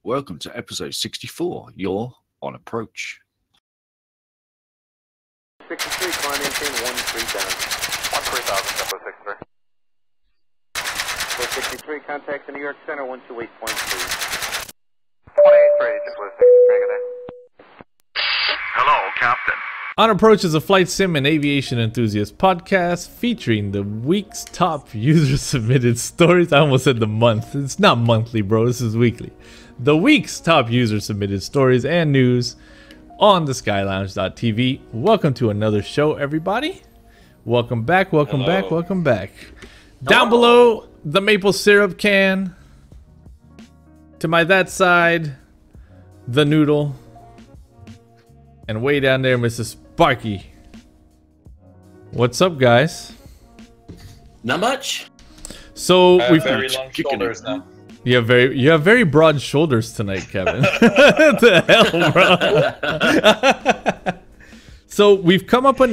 Welcome to episode 64. You're on approach. 63, climb maintain 13,000. 13,000, 63. 463, contact the New York Center, 128.3. 28.3, just with 63, good day. Hello, Captain. On Approach is a flight sim and aviation enthusiast podcast featuring the week's top user-submitted stories. I almost said the month. It's not monthly, bro. This is weekly. The week's top user-submitted stories and news on the skylounge.tv. Welcome to another show, everybody. Welcome back, welcome back, welcome back. Down below, the maple syrup can. To my that side, the noodle. And way down there, Mrs. Sparky. What's up, guys? Not much. So we've very long shoulders now. You have very broad shoulders tonight, Kevin. What the hell, bro? So we've come up with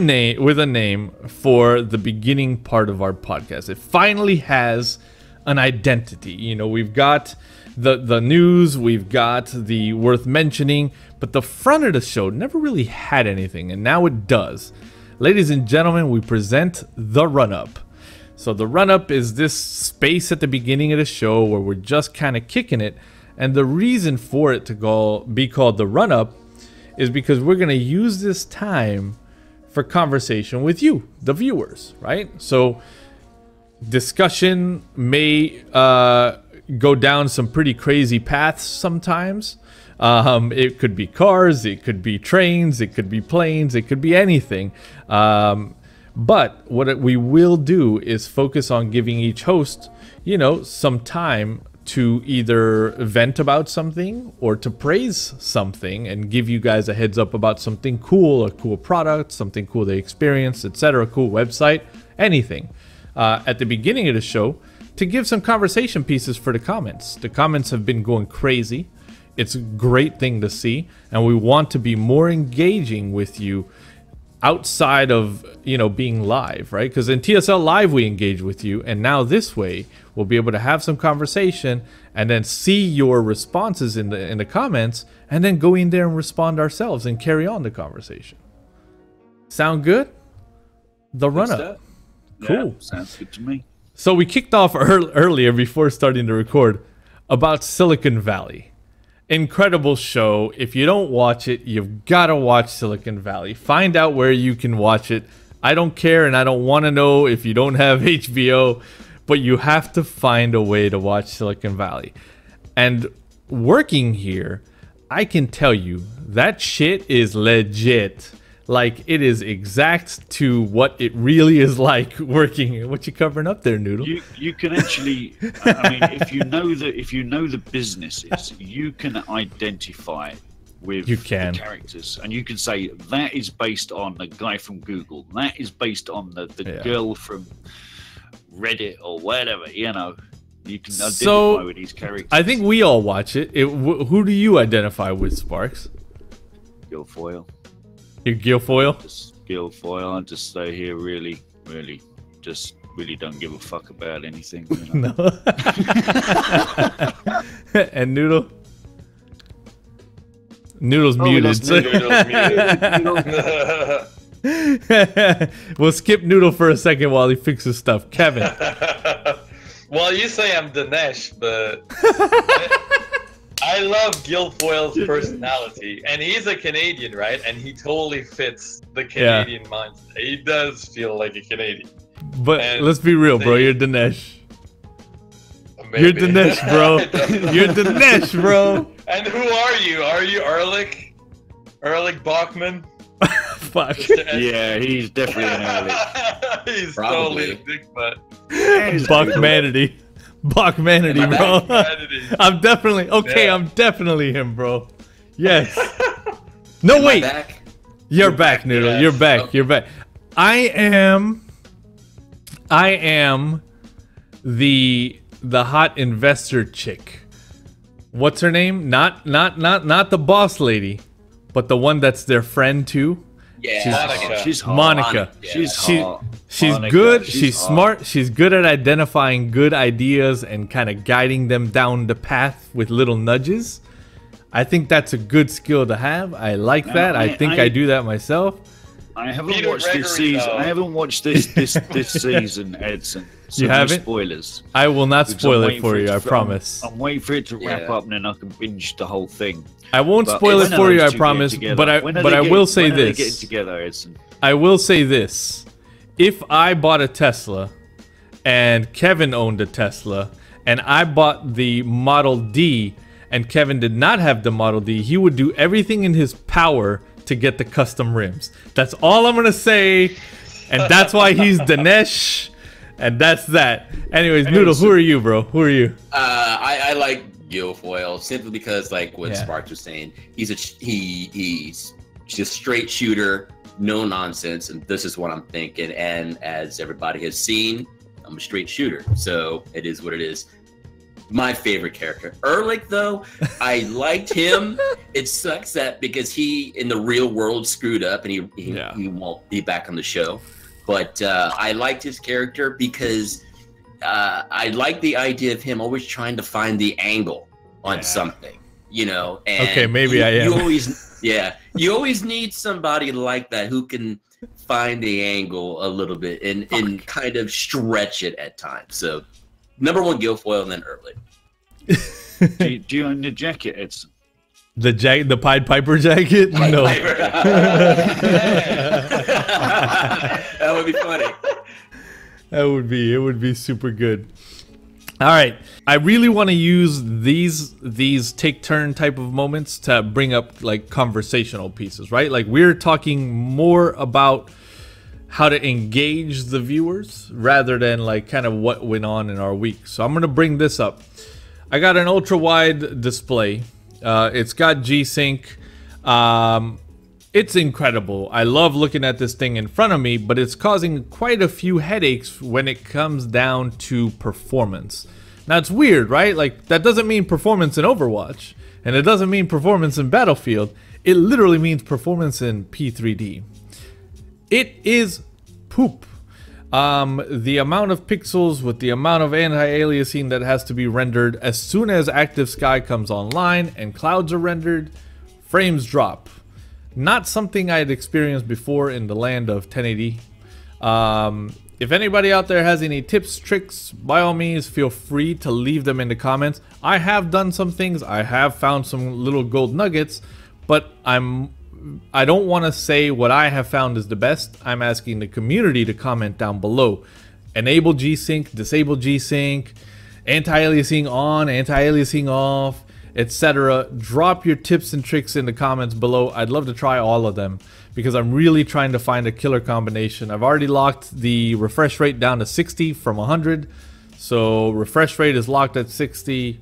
a name for the beginning part of our podcast. It finally has an identity. You know, we've got the news, we've got the worth mentioning, but the front of the show never really had anything, and now it does. Ladies and gentlemen, we present the run-up. So the run-up is this space at the beginning of the show where we're just kind of kicking it, and the reason for it to be called the run-up is because we're going to use this time for conversation with you, the viewers, right? So discussion may go down some pretty crazy paths sometimes. It could be cars, it could be trains, it could be planes, it could be anything. But what we will do is focus on giving each host, you know, some time to either vent about something or to praise something and give you guys a heads up about something cool, a cool product, something cool they experienced, etc., cool website, anything. At the beginning of the show, to give some conversation pieces for the comments. The comments have been going crazy. It's a great thing to see, and we want to be more engaging with you outside of, you know, being live, right? Because in TSL Live we engage with you, and now this way we'll be able to have some conversation and then see your responses in the comments, and then go in there and respond ourselves and carry on the conversation. Sound good? The run-up. Cool. Yeah, sounds good to me. So we kicked off earlier before starting to record about Silicon Valley. Incredible show. If you don't watch it, you've got to watch Silicon Valley. Find out where you can watch it. I don't care, and I don't want to know if you don't have HBO, but you have to find a way to watch Silicon Valley. And working here, I can tell you that shit is legit. Like, it is exact to what it really is like working. What you covering up there, Noodle? You can actually, I mean, if you know the businesses, you can identify with the characters, and you can say that is based on the guy from Google, that is based on the girl from Reddit or whatever. You know, you can identify with these characters. I think we all watch it. Who do you identify with, Sparks? Guilfoyle. Your Guilfoyle? Just Guilfoyle. I just stay here really don't give a fuck about anything. You know? No. And Noodle? Noodle's muted. We'll skip Noodle for a second while he fixes stuff. Kevin. Well, you say I'm Dinesh, but I love Guilfoyle's personality, and he's a Canadian, right? And he totally fits the Canadian mindset. He does feel like a Canadian. But let's be real, bro. You're Dinesh. Maybe. You're Dinesh, bro. You're Dinesh, bro. And who are you? Are you Ehrlich? Ehrlich Bachman? Fuck. Yeah, he's definitely an Ehrlich. He's totally a dick butt. Bachmanity. Bachmanity, bro. I'm definitely I'm definitely him, bro. Yes. No, wait. Back? You're back, Noodle. Yes. You're back. Okay. You're back. I am the hot investor chick. What's her name? Not the boss lady, but the one that's their friend too. Yeah, she's hot. Monica. She's hot. She's good. She's smart. She's good at identifying good ideas and kind of guiding them down the path with little nudges. I think that's a good skill to have. I like that. I think I do that myself. I haven't watched this season. I haven't watched this season, Edson. So you haven't? No spoilers. I will not spoil it for you. I promise. I'm waiting for it to wrap up, and then I can binge the whole thing. I won't spoil it for you. I promise. But I will say this. Getting together, Edson. I will say this: if I bought a Tesla, and Kevin owned a Tesla, and I bought the Model D, and Kevin did not have the Model D, he would do everything in his power to get the custom rims. That's all I'm gonna say, and that's why he's Dinesh, and that's that. Anyways, Noodle, who are you, bro? Who are you? I like Guilfoyle simply because, like what Sparks was saying, he's just straight shooter, no nonsense, and this is what I'm thinking. And as everybody has seen, I'm a straight shooter, so it is what it is. My favorite character. Ehrlich, though, I liked him. It sucks that because he, in the real world, screwed up and he won't be back on the show. But I liked his character because I like the idea of him always trying to find the angle on something, you know. And okay, maybe I am. You always need somebody like that who can find the angle a little bit and kind of stretch it at times. So, number one, Guilfoyle, and then Ehrlich. do you own the jacket, Edson? The Pied Piper jacket? No. That would be funny. It would be super good. All right, I really want to use these take turn type of moments to bring up like conversational pieces, right? Like we're talking more about how to engage the viewers rather than like kind of what went on in our week. So I'm going to bring this up. I got an ultra wide display. It's got G-Sync. It's incredible. I love looking at this thing in front of me, but it's causing quite a few headaches when it comes down to performance. Now it's weird, right? Like that doesn't mean performance in Overwatch, and it doesn't mean performance in Battlefield. It literally means performance in P3D. It is poop. The amount of pixels with the amount of anti-aliasing that has to be rendered as soon as active sky comes online and clouds are rendered, frames drop. Not something I had experienced before in the land of 1080. If anybody out there has any tips, tricks, by all means, feel free to leave them in the comments. I have done some things. I have found some little gold nuggets, but I don't want to say what I have found is the best. I'm asking the community to comment down below. Enable G-Sync, disable G-Sync, anti-aliasing on, anti-aliasing off, etc. Drop your tips and tricks in the comments below. I'd love to try all of them because I'm really trying to find a killer combination. I've already locked the refresh rate down to 60 from 100. So refresh rate is locked at 60.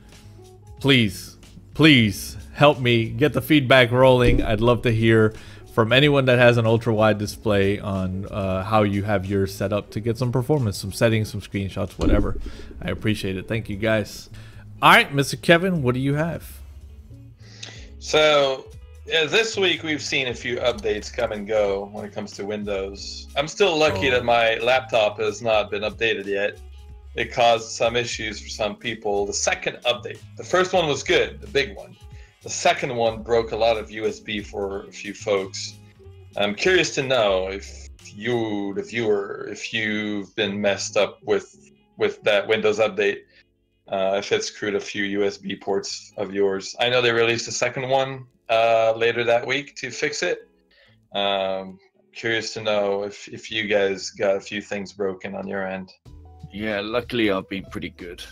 Please, please help me get the feedback rolling. I'd love to hear from anyone that has an ultra wide display on how you have yours set up to get some performance, some settings, some screenshots, whatever. I appreciate it. Thank you guys. All right, Mr. Kevin, what do you have? So this week we've seen a few updates come and go when it comes to Windows. I'm still lucky that my laptop has not been updated yet. It caused some issues for some people. The second update, the first one was good, the big one. The second one broke a lot of USB for a few folks. I'm curious to know if you, the viewer, if you've been messed up with that Windows update, if it screwed a few USB ports of yours. I know they released a second one later that week to fix it. Curious to know if you guys got a few things broken on your end. Yeah, luckily I've been pretty good.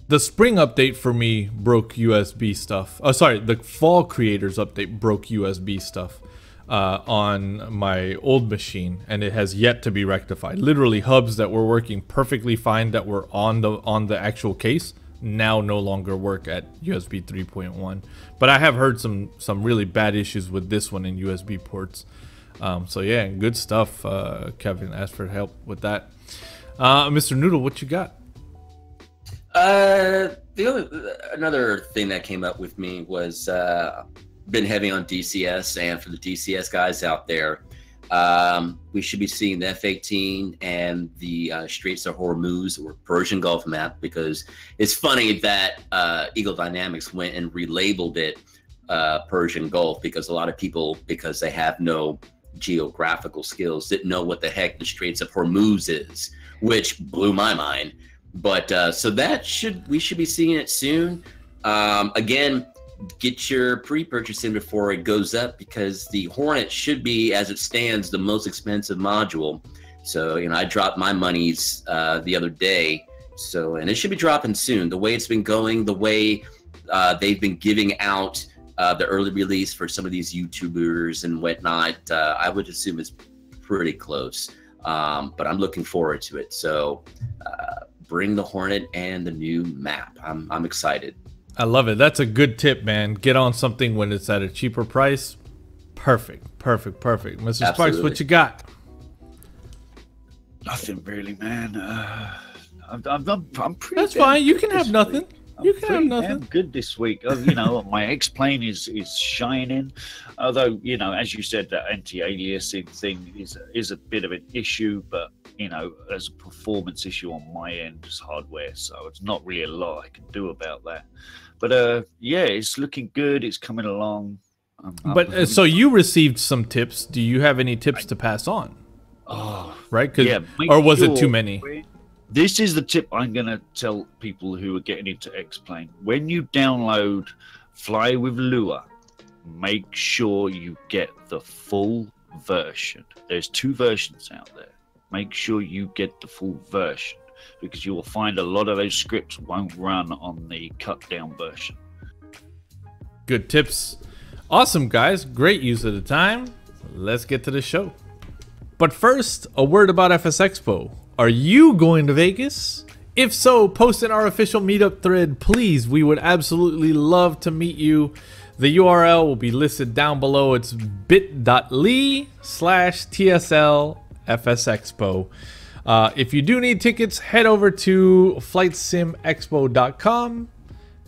The spring update for me broke USB stuff. Oh, sorry, the fall creators update broke USB stuff on my old machine, and it has yet to be rectified. Literally, hubs that were working perfectly fine that were on the actual case now no longer work at USB 3.1. But I have heard some really bad issues with this one in USB ports. So yeah, good stuff. Kevin asked for help with that. Mr. Noodle, what you got? Another thing that came up with me was been heavy on DCS, and for the DCS guys out there, we should be seeing the F-18 and the Straits of Hormuz or Persian Gulf map, because it's funny that Eagle Dynamics went and relabeled it Persian Gulf, because a lot of people, because they have no geographical skills, didn't know what the heck the Straits of Hormuz is, which blew my mind. But so we should be seeing it soon. Again, get your pre-purchase in before it goes up, because the Hornet should be, as it stands, the most expensive module. So, you know, I dropped my monies the other day. So, and it should be dropping soon. The way it's been going, the way they've been giving out the early release for some of these YouTubers and whatnot, I would assume it's pretty close. But I'm looking forward to it. So bring the Hornet and the new map. I'm excited. I love it. That's a good tip, man. Get on something when it's at a cheaper price. Perfect, perfect, perfect. Mr. Absolutely. Sparks, what you got? Nothing really, man. I'm pretty. That's fine. You can have nothing. You can have nothing. I'm good this week. You know, my X-Plane is shining. Although, you know, as you said, that anti-aliasing thing is a bit of an issue, but you know, as a performance issue on my end as hardware, so it's not really a lot I can do about that. But yeah, it's looking good. It's coming along. But so you received some tips. Do you have any tips to pass on? Oh, right. Yeah, or was it too many? This is the tip I'm going to tell people who are getting into X-Plane. When you download Fly with Lua, make sure you get the full version. There's 2 versions out there. Make sure you get the full version, because you will find a lot of those scripts won't run on the cut down version. Good tips. Awesome, guys. Great use of the time. Let's get to the show. But first, a word about FSExpo. Are you going to Vegas? If so, post in our official meetup thread, please. We would absolutely love to meet you. The URL will be listed down below. It's bit.ly/TSL FSExpo. If you do need tickets, head over to FlightSimExpo.com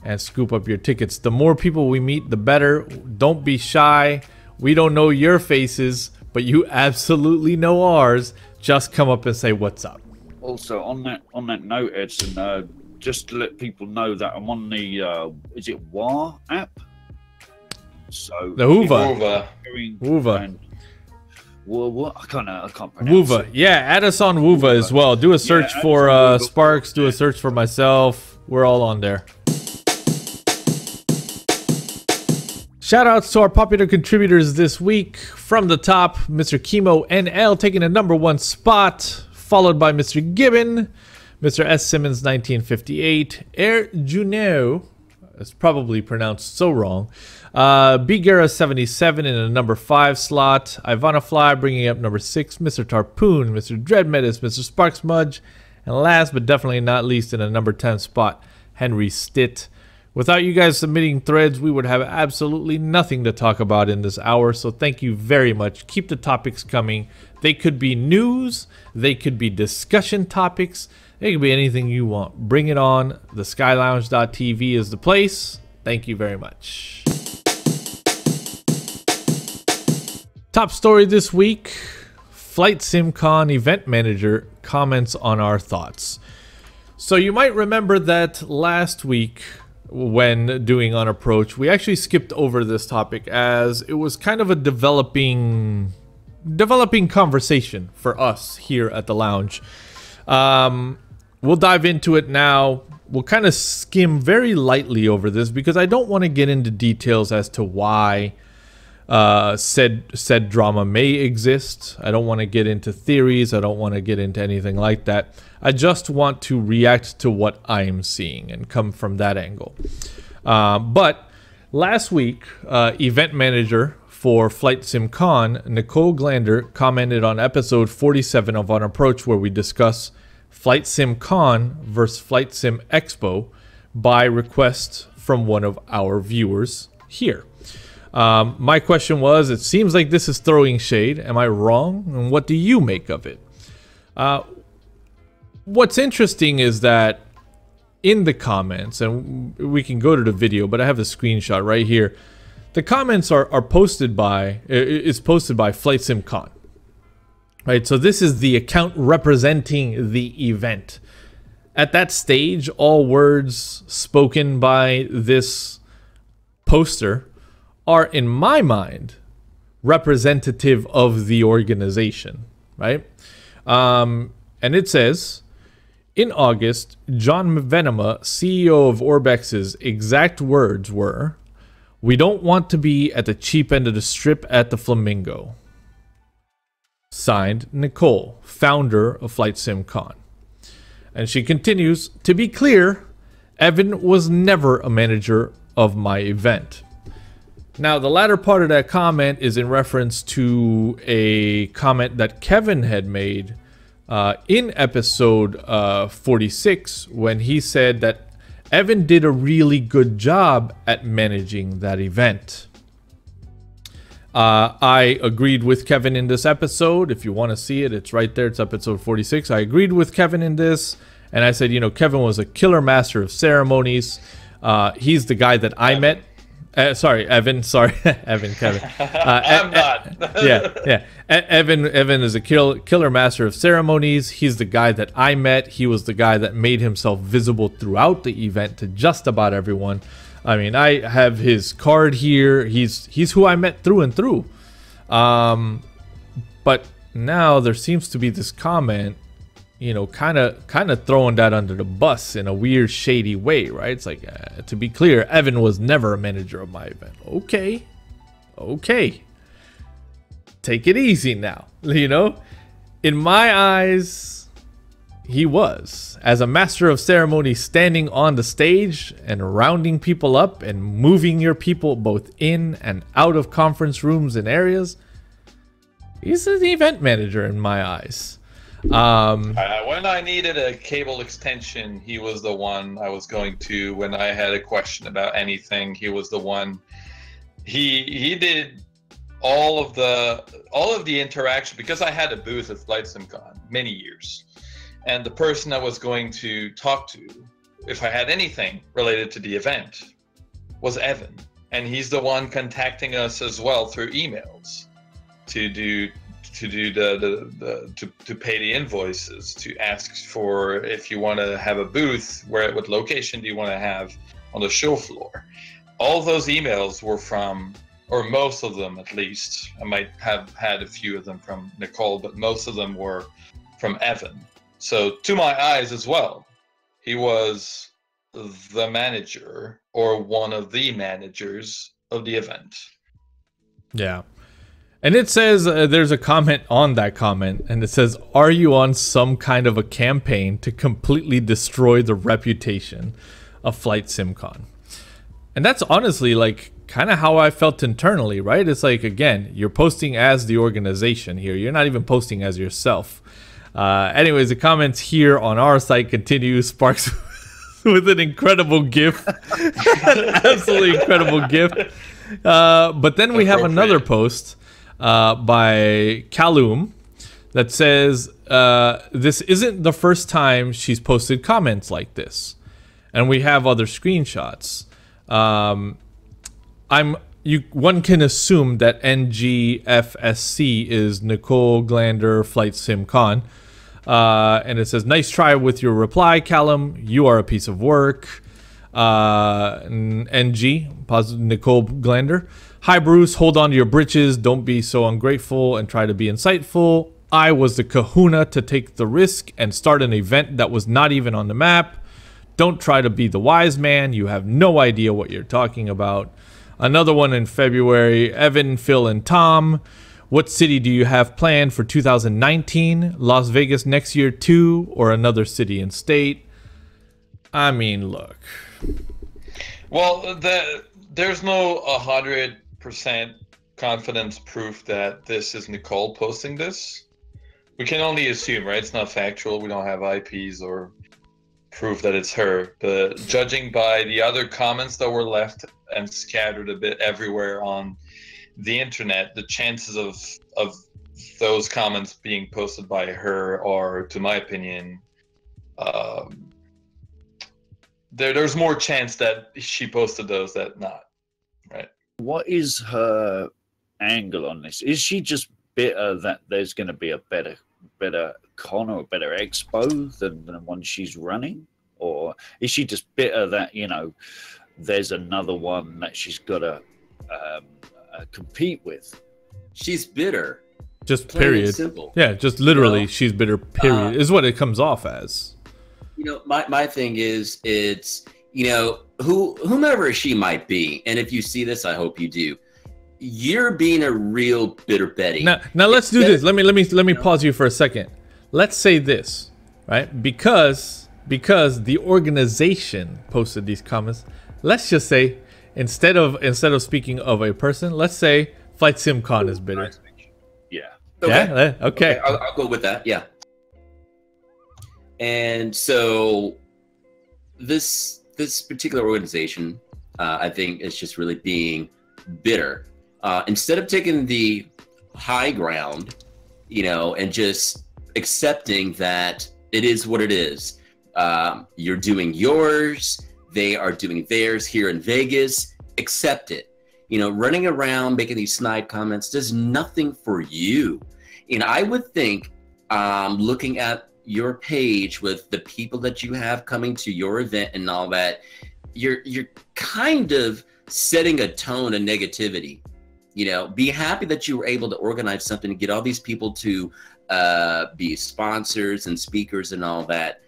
and scoop up your tickets. The more people we meet, the better. Don't be shy. We don't know your faces, but you absolutely know ours. Just come up and say what's up. Also, on that note, Edson, just to let people know that I'm on the is it WA app? So the Wova. What? I can't pronounce Wova. it. Yeah, add us on Wova as well. Do a search for Sparks. Do a search for myself. We're all on there. Shoutouts to our popular contributors this week. From the top, Mr. Chemo NL taking the #1 spot, followed by Mr. Gibbon, Mr. S. Simmons 1958, Air Juno, it's probably pronounced so wrong, B. Guerra 77 in a #5 slot, Ivana Fly bringing up #6, Mr. Tarpoon, Mr. Dreadmetis, Mr. Sparks Mudge, and last but definitely not least in a #10 spot, Henry Stitt. Without you guys submitting threads, we would have absolutely nothing to talk about in this hour, so thank you very much. Keep the topics coming. They could be news, they could be discussion topics, they could be anything you want. Bring it on. The SkyLounge.tv is the place. Thank you very much. Top story this week, FlightSimCon event manager comments on our thoughts. So you might remember that last week, when doing On Approach, we actually skipped over this topic as it was kind of a developing conversation for us here at the lounge. We'll dive into it now. We'll kind of skim very lightly over this because I don't want to get into details as to why said drama may exist. I don't want to get into theories. I don't want to get into anything like that. I just want to react to what I'm seeing and come from that angle. But last week, event manager for FlightSimCon, Nicole Glander, commented on episode 47 of On Approach, where we discuss FlightSimCon versus FlightSimExpo by request from one of our viewers here. My question was, it seems like this is throwing shade. Am I wrong? And what do you make of it? What's interesting is that in the comments, and we can go to the video, but I have a screenshot right here. The comments are posted by, is posted by FlightSimCon. Right, so this is the account representing the event. At that stage, all words spoken by this poster are, in my mind, representative of the organization, right? And it says, in August, John Venema, CEO of Orbex's exact words were, "We don't want to be at the cheap end of the strip at the Flamingo." Signed, Nicole, founder of FlightSimCon. And she continues, "To be clear, Evan was never a manager of my event." Now, the latter part of that comment is in reference to a comment that Kevin had made in episode 46, when he said that Evan did a really good job at managing that event. I agreed with Kevin in this episode. If you want to see it, it's right there. It's episode 46. I agreed with Kevin in this, and I said, you know, Kevin was a killer master of ceremonies. He's the guy that I met. Sorry, Evan. Sorry, Evan. Kevin. I'm not. Yeah. Evan is a killer master of ceremonies. He's the guy that I met. He was the guy that made himself visible throughout the event to just about everyone. I mean, I have his card here. He's who I met through and through. But now there seems to be this comment, you know, kind of throwing that under the bus in a weird, shady way, right? It's like, to be clear, Evan was never a manager of my event. Okay. Take it easy now, you know? In my eyes, he was. As a master of ceremony, standing on the stage and rounding people up and moving your people both in and out of conference rooms and areas, he's an event manager in my eyes. When I needed a cable extension, he was the one I was going to. When I had a question about anything, he was the one. He did all of the interaction, because I had a booth at FlightSimCon many years, and the person I was going to talk to, if I had anything related to the event, was Evan, and he's the one contacting us as well through emails to pay the invoices, to ask for if you want to have a booth, what location do you want to have on the show floor. All those emails were from, or most of them at least, I might have had a few of them from Nicole, but most of them were from Evan. So to my eyes as well, he was the manager or one of the managers of the event. Yeah. And it says, there's a comment on that comment, and it says, "Are you on some kind of a campaign to completely destroy the reputation of FlightSimCon?" And that's honestly like kind of how I felt internally, right? It's like, again, you're posting as the organization here. You're not even posting as yourself. Anyways, the comments here on our site continue. Sparks with an incredible GIF. An absolutely incredible GIF. But then we have another post by Callum that says, "This isn't the first time she's posted comments like this." And we have other screenshots. One can assume that NGFSC is Nicole Glander FlightSimCon. And it says, "Nice try with your reply, Callum. You are a piece of work." NG, positive Nicole Glander. "Hi, Bruce. Hold on to your britches. Don't be so ungrateful and try to be insightful. I was the kahuna to take the risk and start an event that was not even on the map. Don't try to be the wise man. You have no idea what you're talking about." Another one in February, Evan, Phil, and Tom. "What city do you have planned for 2019? Las Vegas next year too, or another city and state?" I mean, look. Well, there's no 100% confidence proof that this is Nicole posting this. We can only assume, right? It's not factual. We don't have IPs or proof that it's her. But judging by the other comments that were left and scattered a bit everywhere on the internet, the chances of those comments being posted by her are, to my opinion, there's more chance that she posted those than not, right? What is her angle on this? Is she just bitter that there's going to be a better con or a better expo than the one she's running? Or is she just bitter that, you know, there's another one that she's got to compete with. She's bitter. Just Plain and period. simple. Yeah, just literally, she's bitter. Period is what it comes off as. You know, my thing is, it's, you know, whomever she might be, and if you see this, I hope you do. You're being a real bitter Betty. Now let's do this. Let me pause you for a second. Let's say this, right? Because the organization posted these comments. Let's just say instead of speaking of a person, let's say FlightSimCon is bitter. Yeah. Okay. Yeah. Okay. I'll go with that. Yeah. And so this particular organization, I think, is just really being bitter. Instead of taking the high ground, you know, and just accepting that it is what it is. You're doing yours, they are doing theirs here in Vegas. Accept it. You know, running around making these snide comments does nothing for you. And I would think, looking at your page with the people that you have coming to your event and all that, you're kind of setting a tone of negativity. You know, be happy that you were able to organize something to get all these people to be sponsors and speakers and all that.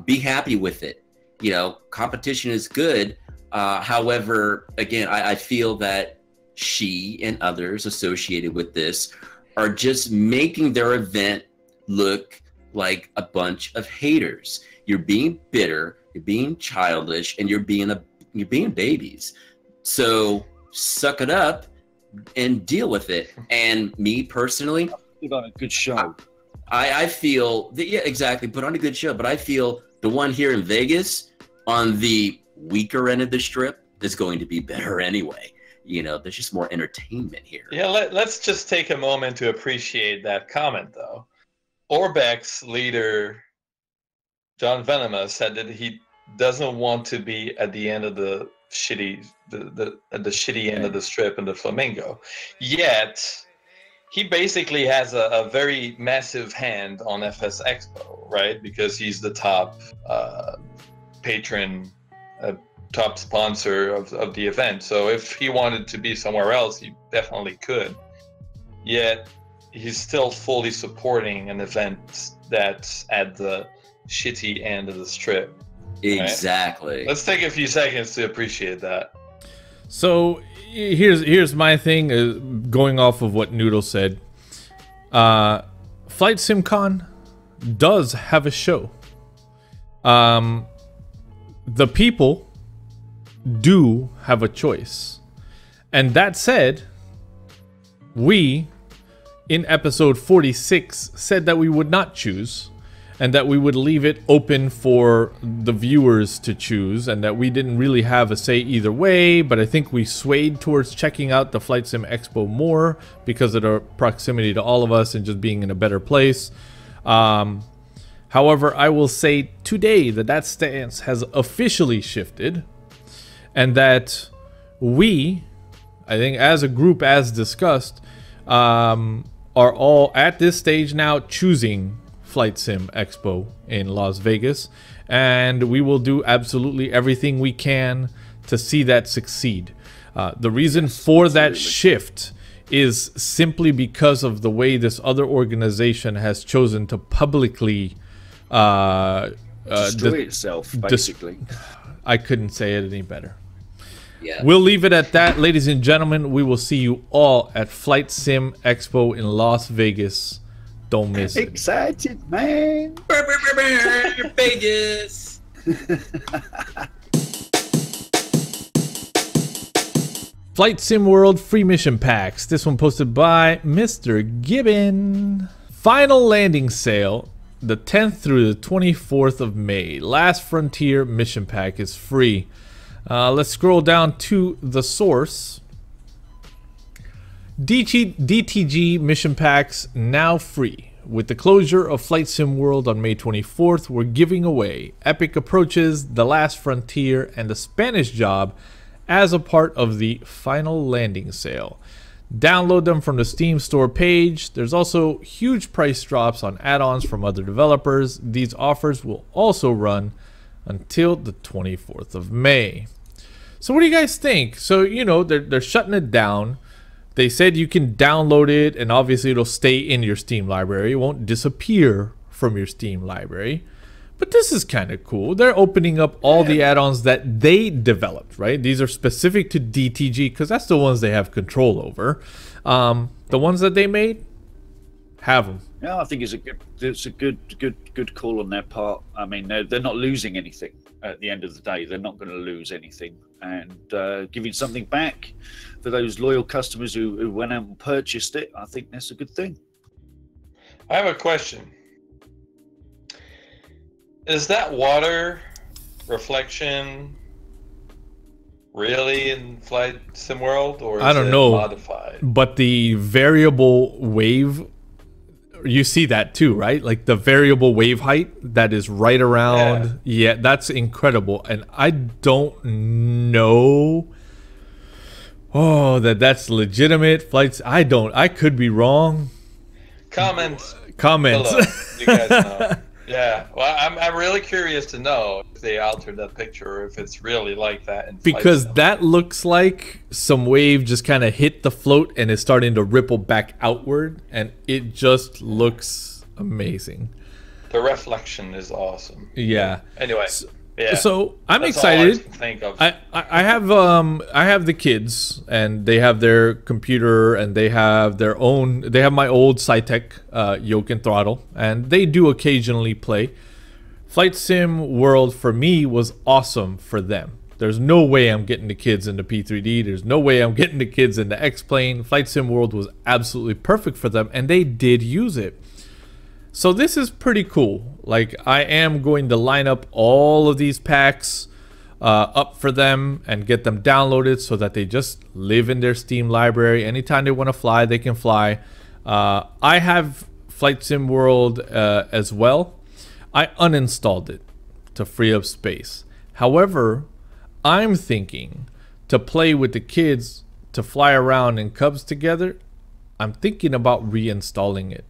Be happy with it. You know, competition is good. However, again, I feel that she and others associated with this are just making their event look like a bunch of haters. You're being bitter, you're being childish, and you're being babies. So suck it up and deal with it. And me personally, Put on a good show. I feel that, yeah, exactly. Put on a good show, but I feel the one here in Vegas on the weaker end of the strip is going to be better anyway. You know, there's just more entertainment here. Yeah, let's just take a moment to appreciate that comment, though. Orbex's leader, John Venema, said that he doesn't want to be at the end of the shitty, at the shitty end of the strip in the Flamingo. Yet, he basically has a very massive hand on FS Expo, right? Because he's the top patron, top sponsor of the event. So if he wanted to be somewhere else, he definitely could. Yet, he's still fully supporting an event that's at the shitty end of the strip. Exactly. Right? Let's take a few seconds to appreciate that. So here's my thing, going off of what Noodle said. FlightSimCon does have a show. The people do have a choice. And that said, we, in episode 46, said that we would not choose, and that we would leave it open for the viewers to choose, and that we didn't really have a say either way, but I think we swayed towards checking out the FlightSimExpo more because of the proximity to all of us and just being in a better place. However, I will say today that stance has officially shifted, and that we, I think as a group, as discussed, are all at this stage now choosing FlightSimExpo in Las Vegas, and we will do absolutely everything we can to see that succeed. The reason for that shift is simply because of the way this other organization has chosen to publicly destroy itself, basically. I couldn't say it any better. Yeah. We'll leave it at that, ladies and gentlemen. We will see you all at FlightSimExpo in Las Vegas. Don't miss it. Excited, man. Vegas. Flight Sim World free mission packs. This one posted by Mr. Gibbon. Final landing sale, the 10th through the 24th of May. Last Frontier mission pack is free. Let's scroll down to the source. DTG mission packs now free. With the closure of Flight Sim World on May 24th, we're giving away Epic Approaches, The Last Frontier, and The Spanish Job as a part of the final landing sale. Download them from the Steam store page. There's also huge price drops on add-ons from other developers. These offers will also run until the 24th of May. So what do you guys think? So, you know, they're shutting it down. They said you can download it, and obviously it'll stay in your Steam library. It won't disappear from your Steam library. But this is kind of cool. They're opening up all the add-ons that they developed, right? These are specific to DTG because that's the ones they have control over. The ones that they made, have them. Yeah, I think it's a good call on their part. I mean, they're not losing anything at the end of the day. They're not going to lose anything, and giving something back for those loyal customers who went out and purchased it, I think that's a good thing. I have a question. Is that water reflection really in Flight Sim World, or is I don't it know, modified? But the variable wave, you see that too, right? Like the variable wave height that is right around. Yeah, that's incredible. And I don't know that's legitimate flights. I could be wrong. Comments. Comments. You guys know. Yeah, well, I'm really curious to know if they altered that picture or if it's really like that. Because that looks like some wave just kind of hit the float and is starting to ripple back outward, and it just looks amazing. The reflection is awesome. Yeah. Anyway, yeah. So I'm That's excited. all I can think of. I have the kids, and they have their computer, and they have their own. They have my old SciTech yoke and throttle, and they do occasionally play. Flight Sim World for me was awesome for them. There's no way I'm getting the kids into P3D. There's no way I'm getting the kids into X-Plane. Flight Sim World was absolutely perfect for them, and they did use it. So this is pretty cool. Like, I am going to line up all of these packs up for them and get them downloaded so that they just live in their Steam library. Anytime they want to fly, they can fly. I have Flight Sim World as well. I uninstalled it to free up space. However, I'm thinking to play with the kids, to fly around in Cubs together, I'm thinking about reinstalling it.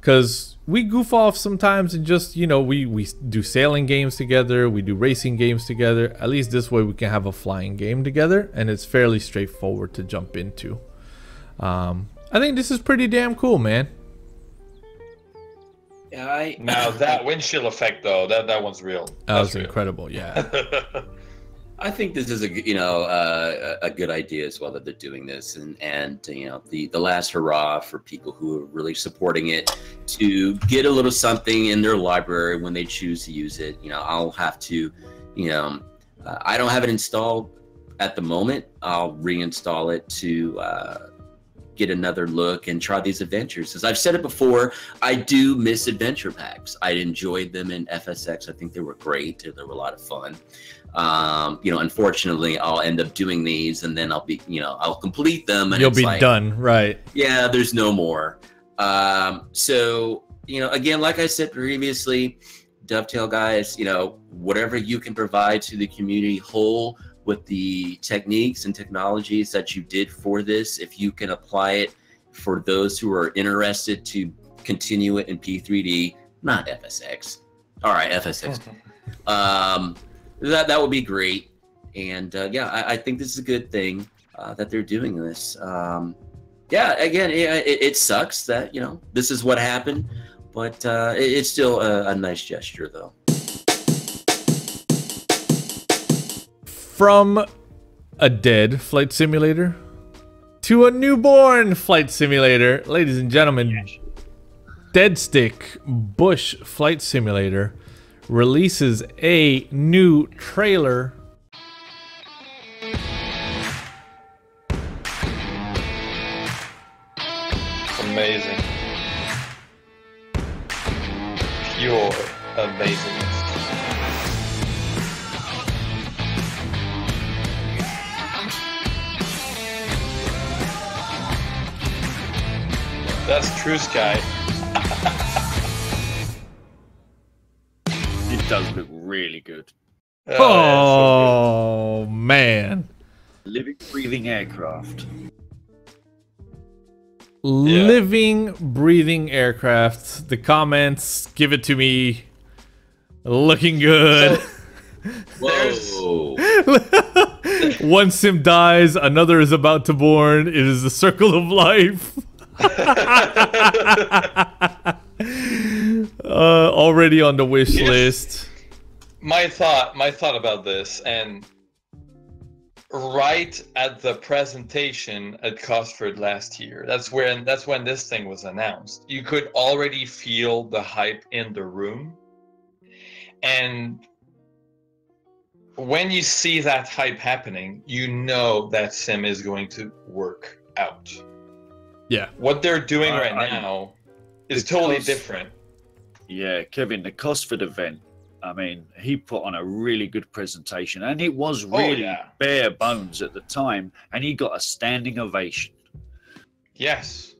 Because we goof off sometimes and just, you know, we do sailing games together, we do racing games together. At least this way we can have a flying game together, and it's fairly straightforward to jump into. I think this is pretty damn cool, man. Yeah, now that windshield effect though, that one's real. That was incredible, yeah. I think this is a good idea as well that they're doing this, and you know, the last hurrah for people who are really supporting it to get a little something in their library when they choose to use it. You know, I'll have to, you know, I don't have it installed at the moment. I'll reinstall it to get another look and try these adventures. As I've said it before, I do miss adventure packs. I enjoyed them in FSX. I think they were great. They were a lot of fun. You know, unfortunately, I'll end up doing these, and then I'll be, you know, I'll complete them, and you'll be like, done, right? Yeah, there's no more. So, you know, again, like I said previously, Dovetail guys, you know, whatever you can provide to the community whole with the techniques and technologies that you did for this, if you can apply it for those who are interested to continue it in P3D, not FSX. All right, FSX. That would be great. And yeah, I think this is a good thing that they're doing this. Yeah, again, it sucks that, you know, this is what happened, but it's still a nice gesture, though. From a dead flight simulator to a newborn flight simulator, ladies and gentlemen, Dead Stick Bush Flight Simulator releases a new trailer. Amazing. Pure amazingness. That's true, Sky. It does look really good. Oh, man. Living, breathing aircraft. Living, breathing aircraft. The comments, give it to me. Looking good. Whoa. One sim dies, another is about to born. It is the circle of life. Already on the wish list. My thought about this, and right at the presentation at Cosford last year, that's when this thing was announced. You could already feel the hype in the room, and when you see that hype happening, you know that sim is going to work out. Yeah. What they're doing now is totally different. Yeah, Kevin, the Cosford event, I mean, he put on a really good presentation, and it was really bare bones at the time, and he got a standing ovation. Yes,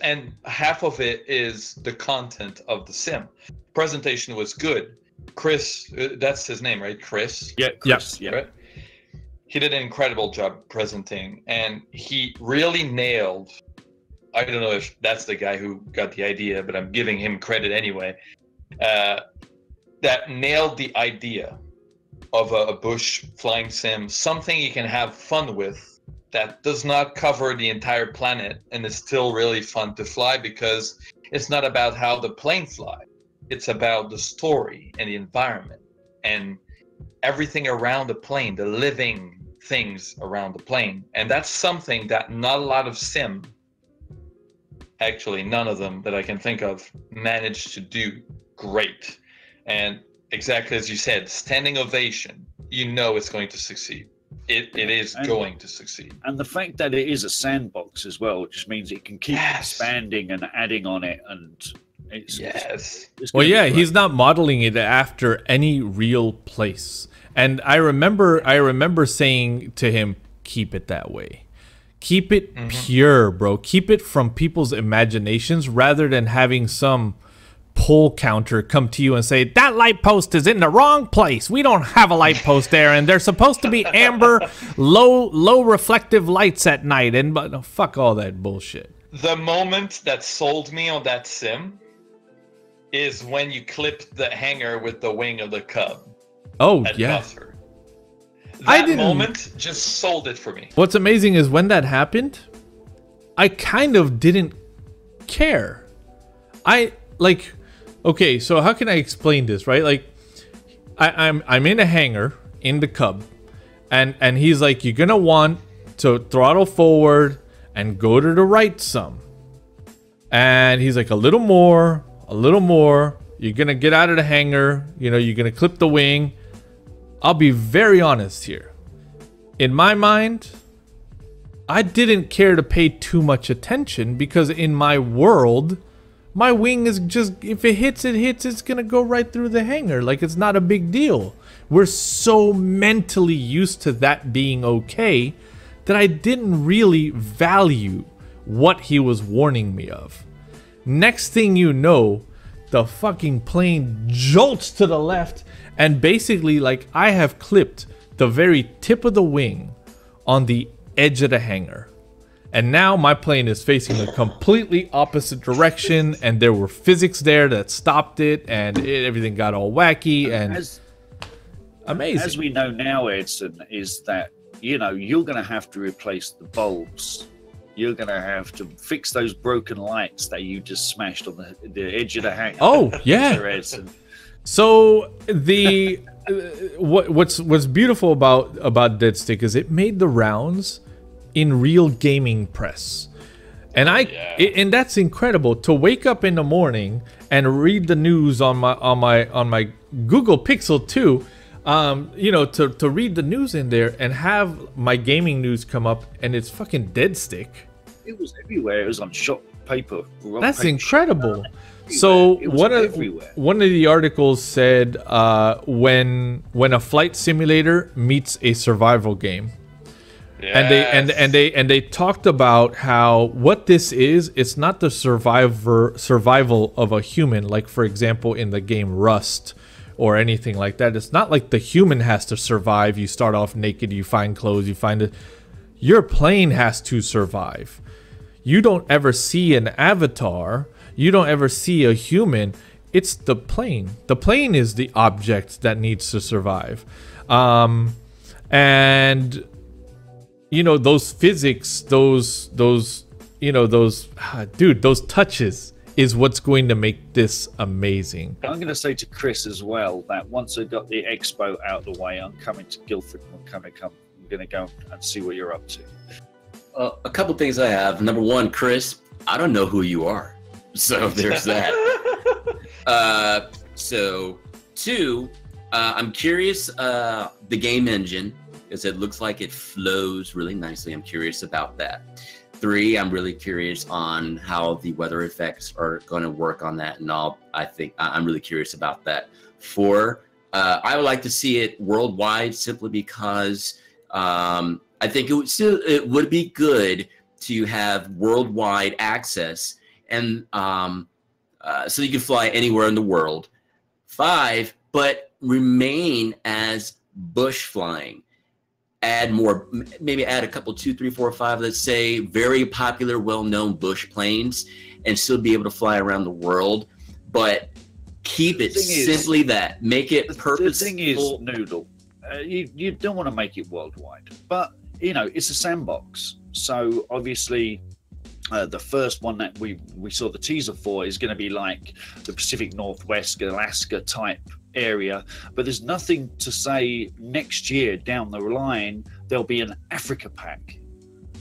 and half of it is the content of the sim. Presentation was good. Chris, that's his name, right? Chris? Yeah, Chris, yeah. Right? He did an incredible job presenting, and he really nailed, I don't know if that's the guy who got the idea, but I'm giving him credit anyway, that nailed the idea of a bush flying sim, something you can have fun with that does not cover the entire planet and is still really fun to fly, because it's not about how the plane flies. It's about the story and the environment and everything around the plane, the living things around the plane. And that's something that not a lot of sim, actually none of them that I can think of, managed to do great. And exactly as you said, standing ovation, you know it's going to succeed. It is going to succeed. And the fact that it is a sandbox as well just means it can keep expanding and adding on it, and it's well, yeah, he's not modeling it after any real place. And I remember saying to him, keep it that way. Keep it pure, bro. Keep it from people's imaginations rather than having some pole counter come to you and say, that light post is in the wrong place. We don't have a light post there, and they're supposed to be amber, low reflective lights at night. And but no, fuck all that bullshit. The moment that sold me on that sim is when you clipped the hanger with the wing of the Cub. Oh, yeah. Cosford. That moment just sold it for me. What's amazing is when that happened, I kind of didn't care. Okay, so how can I explain this, right? Like, I'm in a hangar in the Cub, and he's like, you're gonna want to throttle forward and go to the right some. And he's like, a little more. You're gonna get out of the hangar. You know, you're gonna clip the wing. I'll be very honest here. In my mind, I didn't care to pay too much attention, because in my world, my wing is just, if it hits, it's gonna go right through the hangar. Like, it's not a big deal. We're so mentally used to that being okay that I didn't really value what he was warning me of. Next thing you know, the fucking plane jolts to the left, and basically, like, I have clipped the very tip of the wing on the edge of the hangar. And now my plane is facing a completely opposite direction, and there were physics there that stopped it, and everything got all wacky and amazing. As we know now, Edson, is that, you know, you're going to have to replace the bulbs. You're going to have to fix those broken lights that you just smashed on the edge of the hangar. Oh, yeah. Edson. So the what's beautiful about Dead Stick is it made the rounds in real gaming press, and and that's incredible to wake up in the morning and read the news on my Google Pixel 2. You know, to read the news in there and have my gaming news come up, and it's fucking Dead Stick. It was everywhere. It was on shop paper. That's incredible. So one of the articles said when a flight simulator meets a survival game. Yes. And they talked about how what this is, it's not the survival of a human, like for example in the game Rust or anything like that. It's not like the human has to survive. You start off naked, you find clothes, you find it. Your plane has to survive. You don't ever see an avatar. You don't ever see a human. It's the plane. The plane is the object that needs to survive. And And you know, those physics, those touches is what's going to make this amazing. I'm going to say to Chris as well that once I got the expo out of the way, I'm coming to Guildford. I'm going to go and see what you're up to. A couple things I have. Number one, Chris, I don't know who you are, so there's that. So two, I'm curious the game engine, because it looks like it flows really nicely. I'm curious about that. 3, I'm really curious on how the weather effects are going to work on that and all. I'm really curious about that. 4, I would like to see it worldwide, simply because I think it would be good to have worldwide access, and so you can fly anywhere in the world. 5, but remain as bush flying. Add more, maybe add a couple, 2, 3, 4, 5, let's say, very popular, well-known bush planes, and still be able to fly around the world, but keep it simply that. Make it purposeful. The thing is, Noodle, you don't want to make it worldwide, but you know, it's a sandbox. So obviously, the first one that we saw the teaser for is going to be like the Pacific Northwest, Alaska type area, but there's nothing to say next year down the line there'll be an Africa pack.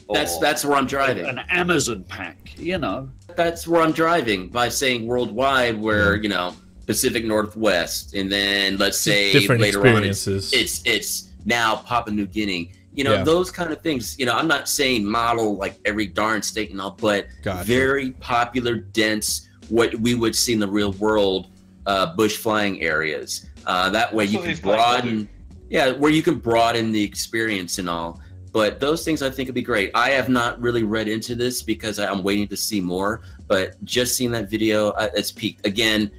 That's where I'm driving. An Amazon pack, you know. That's where I'm driving by saying worldwide, where you know, Pacific Northwest, and then let's say different later experiences. on it's now Papua New Guinea. You know, those kind of things. You know, I'm not saying model like every darn state and all, but very popular, dense, what we would see in the real world, bush flying areas. That way you can broaden, where you can broaden the experience and all. But those things I think would be great. I have not really read into this because I'm waiting to see more, but just seeing that video, it's peaked. Again,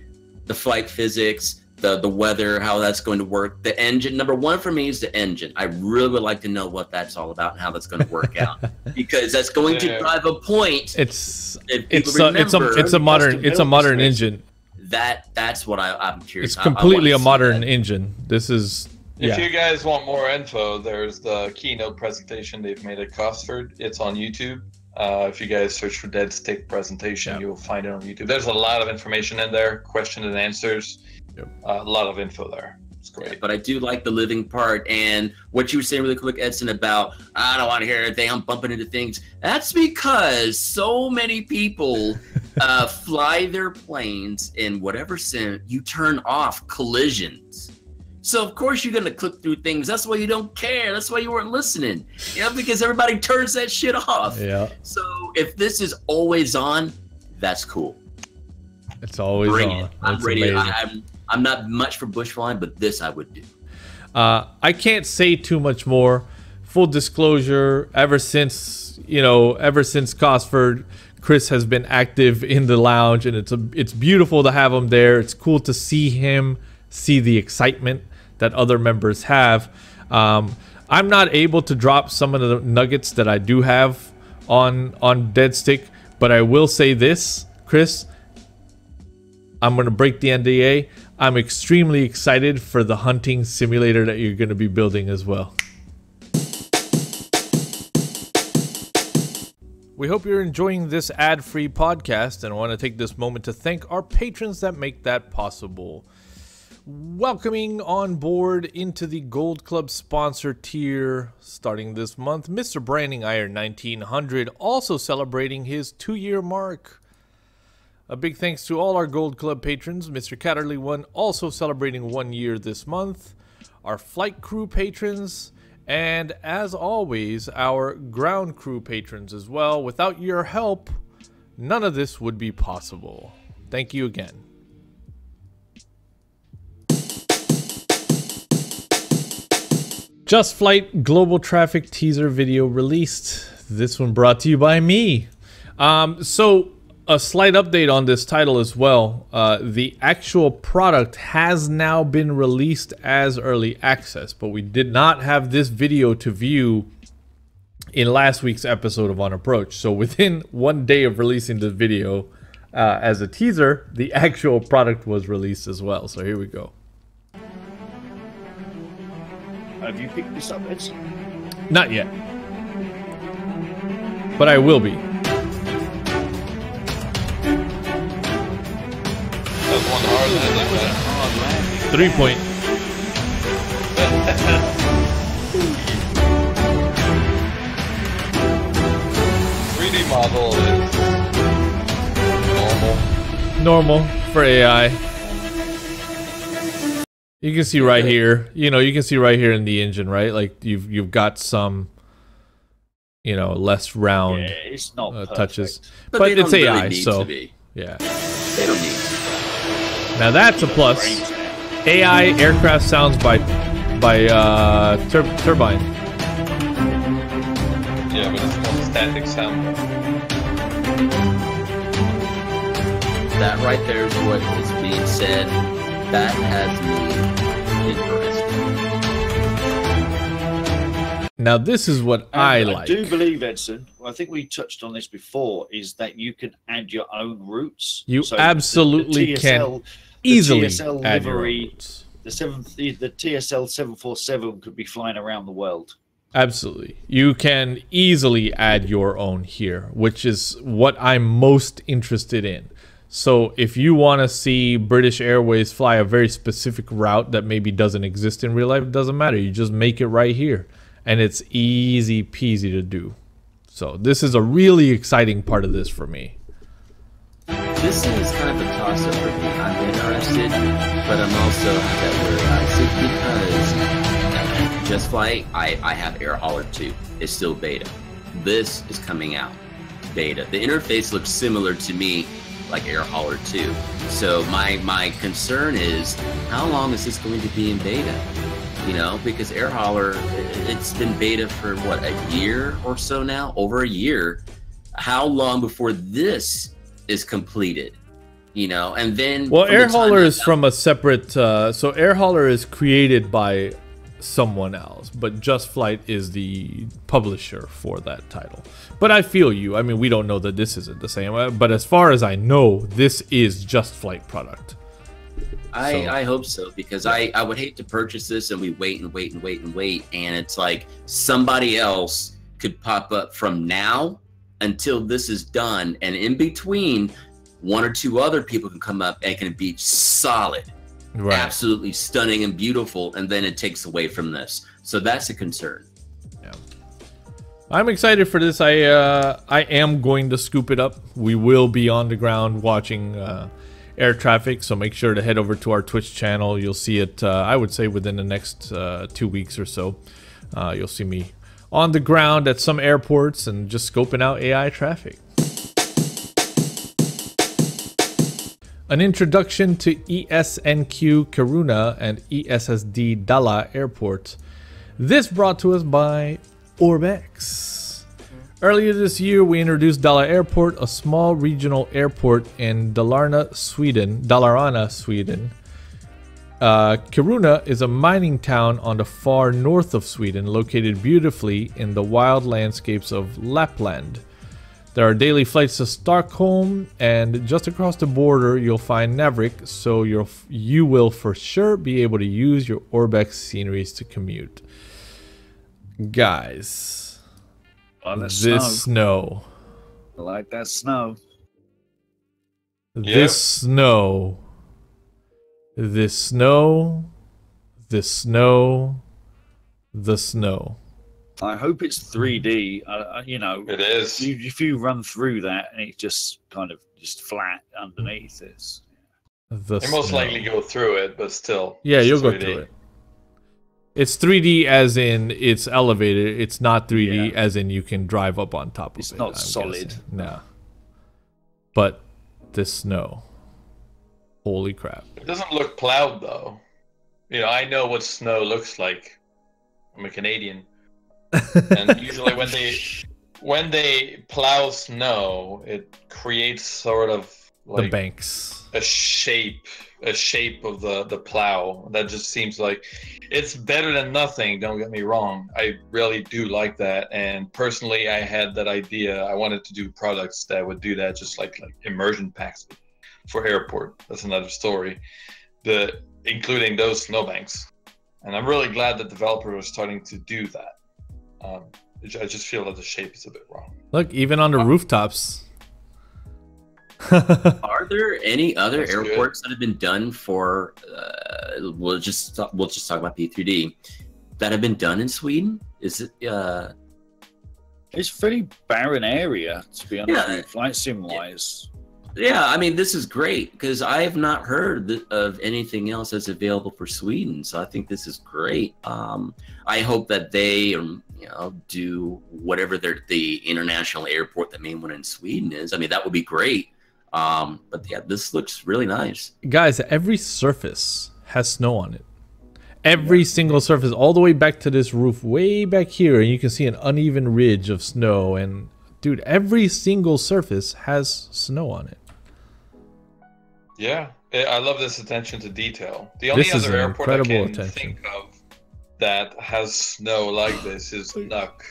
the flight physics, the weather, how that's going to work. The engine, number one for me is the engine. I really would like to know what that's all about and how that's going to work out, because that's going to drive a point. It's a modern engine. That's what I'm curious. It's completely a modern engine. This is. If you guys want more info, there's the keynote presentation they've made at Cosford. It's on YouTube. If you guys search for Dead Stick presentation, you'll find it on YouTube. There's a lot of information in there, question and answers. A lot of info there. It's great. Yeah, but I do like the living part, and what you were saying really quick, Edson, about I don't want to hear anything, I'm bumping into things. That's because so many people fly their planes in whatever sense you turn off collisions. So of course you're gonna click through things. That's why you don't care. That's why you weren't listening. Because everybody turns that shit off. Yeah. So if this is always on, that's cool. It's always on. I'm ready. I'm not much for bush flying, but this I would do. I can't say too much more. Full disclosure, ever since Cosford, Chris has been active in the lounge, and it's beautiful to have him there. It's cool to see him, see the excitement that other members have. I'm not able to drop some of the nuggets that I do have on Dead Stick, but I will say this, Chris. I'm going to break the NDA. I'm extremely excited for the hunting simulator that you're going to be building as well. We hope you're enjoying this ad-free podcast, and I want to take this moment to thank our patrons that make that possible. Welcoming on board into the Gold Club sponsor tier starting this month, Mr. Branding Iron 1900, also celebrating his 2-year mark. A big thanks to all our Gold Club patrons. Mr. Catterley 1 also celebrating 1 year this month. Our flight crew patrons, and as always, our ground crew patrons as well. Without your help, none of this would be possible. Thank you again. Just Flight Global Traffic teaser video released. This one brought to you by me. So a slight update on this title as well. The actual product has now been released as early access, but we did not have this video to view in last week's episode of On Approach. So within 1 day of releasing the video as a teaser, the actual product was released as well. So here we go. Have you picked this up, Edson? Not yet. But I will be. That's one hard landing. 3-point. 3D model is Normal for AI. You can see right here, you know, you can see right here in the engine, right? Like you've got some, you know, less round it's not touches, But but they it's don't really AI, need so to be. yeah. They don't need. Now that's a plus. AI aircraft sounds by turbine. yeah, but it's called static sound. That right there is what is being said. That has me interested. Now this is what I like. I do believe, Edson, I think we touched on this before, is that you can add your own routes. You So absolutely the can easily TSL add your own livery, routes. the TSL 747 could be flying around the world. Absolutely. You can easily add your own here, which is what I'm most interested in. So if you want to see British Airways fly a very specific route that maybe doesn't exist in real life, it doesn't matter. You just make it right here. And it's easy peasy to do. So this is a really exciting part of this for me. This is kind of a toss-up for me. I'm interested, but I'm also at that where because Just Flight, I have Air Hauler 2. It's still beta. This is coming out beta. The interface looks similar to me, like Air Hauler 2. So my concern is, how long is this going to be in beta? You know, because Air Hauler, it's been beta for what, a year or so now? Over a year. How long before this is completed? You know, and then well, Air Hauler is from a separate. So Air Hauler is created by someone else, but Just Flight is the publisher for that title. But I feel you. I mean, we don't know that this isn't the same. But as far as I know, this is Just Flight product. I hope so, because I would hate to purchase this and we wait and it's like somebody else could pop up from now until this is done, and in between, one or two other people can come up and can be solid, right, absolutely stunning and beautiful, and then it takes away from this. So that's a concern. Yeah, I'm excited for this. I am going to scoop it up. We will be on the ground watching air traffic, so make sure to head over to our Twitch channel. You'll see it, I would say, within the next 2 weeks or so. You'll see me on the ground at some airports and just scoping out AI traffic. An introduction to ESNQ Kiruna and ESSD Dala Airport. This brought to us by ORBX. Earlier this year, we introduced Dala Airport, a small regional airport in Dalarna, Sweden. Kiruna is a mining town on the far north of Sweden, located beautifully in the wild landscapes of Lapland. There are daily flights to Stockholm, and just across the border you'll find Navrik, so you will for sure be able to use your ORBX sceneries to commute. Guys, this snow. I like that snow. This snow. This snow. This snow. The snow. I hope it's 3D. You know, it is. If you run through that and it's just kind of just flat underneath this. You most likely go through it, but still. Yeah, you'll go through it. It's 3D as in it's elevated. It's not 3D as in you can drive up on top of it. It's not solid. No. But this snow. Holy crap. It doesn't look plowed though. You know, I know what snow looks like. I'm a Canadian. And usually when they plow snow, it creates sort of like the banks, a shape of the plow. That just seems like it's better than nothing. Don't get me wrong. I really do like that. And personally, I had that idea. I wanted to do products that would do that, just like immersion packs for airport. That's another story. Including those snowbanks. And I'm really glad that developers are starting to do that. I just feel that the shape is a bit wrong. Look, even on the rooftops. Are there any other airports that have been done for? We'll just talk about P3D that have been done in Sweden. Is it? It's a pretty barren area, to be honest. Flight sim wise. Yeah, I mean, this is great because I have not heard of anything else that's available for Sweden. So I think this is great. I hope that they, do whatever the international airport, the main one in Sweden is. I mean, that would be great. But yeah, this looks really nice. Guys, every surface has snow on it. Every single surface, all the way back to this roof, way back here, and you can see an uneven ridge of snow. And dude, every single surface has snow on it. Yeah, I love this attention to detail. The only other airport I can think of that has snow like this is Nuuk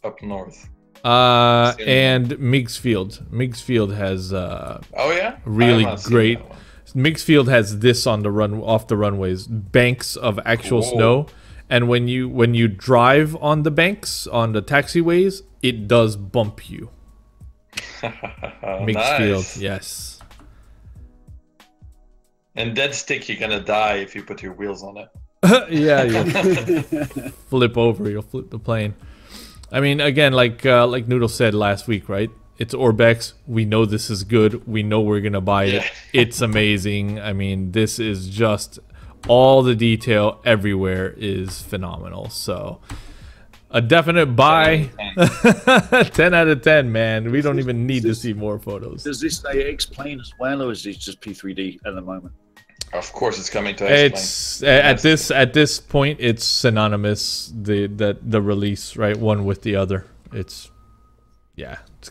up north. And Meigs Field. Meigs Field has really great. Meigs Field has this on the off the runways, banks of actual snow, and when you drive on the banks on the taxiways, it does bump you. Meigs Field, yes. And dead stick, you're gonna die if you put your wheels on it. Yeah, you flip over, you'll flip the plane. I mean, again, like Noodle said last week, right? It's Orbex. We know this is good. We know we're gonna buy it. It's amazing. I mean, this is just all the detail everywhere is phenomenal. So, a definite buy. 10 out of 10, man. We don't even need to see more photos. Does this say X-Plane as well, or is it just P3D at the moment? Of course, it's coming to X-Plane. It's at this point, it's synonymous. The release, right, one with the other. It's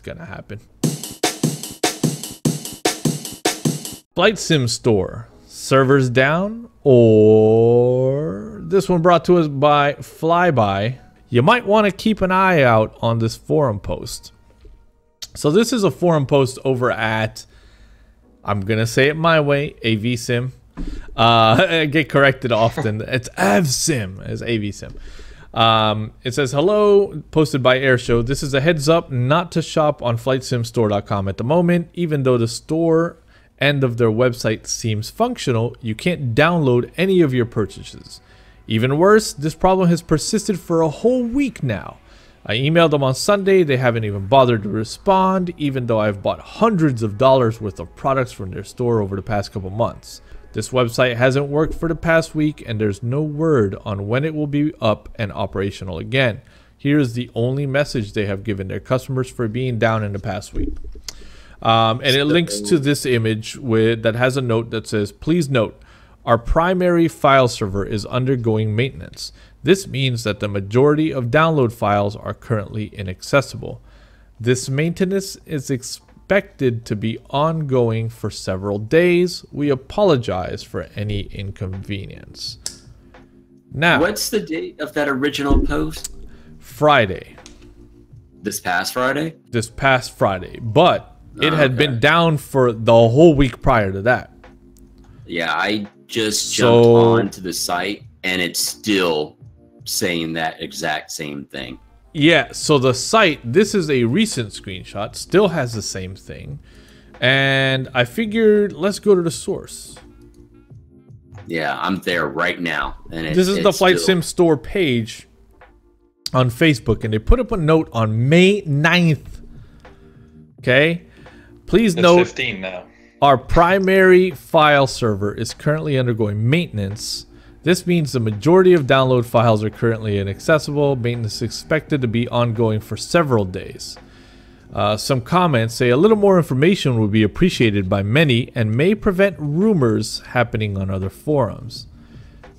gonna happen. Flight Sim Store, servers down, or this one brought to us by Flyby. You might want to keep an eye out on this forum post. So this is a forum post over at, I'm gonna say it my way, AVSim. I get corrected often. It's AVSim, it's AVSim. It says, hello, posted by Airshow. This is a heads up not to shop on FlightSimStore.com at the moment. Even though the store end of their website seems functional, you can't download any of your purchases. Even worse, this problem has persisted for a whole week now. I emailed them on Sunday. They haven't even bothered to respond, even though I've bought hundreds of dollars worth of products from their store over the past couple months. This website hasn't worked for the past week, and there's no word on when it will be up and operational again. Here's the only message they have given their customers for being down in the past week. And it links to this image that has a note that says, please note, our primary file server is undergoing maintenance. This means that the majority of download files are currently inaccessible. This maintenance is expected to be ongoing for several days. We apologize for any inconvenience. Now, what's the date of that original post? Friday. This past Friday? This past Friday. But it had been down for the whole week prior to that. Yeah, I just jumped onto the site and it's still saying that exact same thing. Yeah, so the site, this is a recent screenshot, still has the same thing. And I figured, let's go to the source. Yeah, I'm there right now. And this is the Flight Sim Store page on Facebook, and they put up a note on May 9th. Okay? Please note, 15 now. Our primary file server is currently undergoing maintenance. This means the majority of download files are currently inaccessible. Maintenance is expected to be ongoing for several days. Some comments say a little more information would be appreciated by many and may prevent rumors happening on other forums.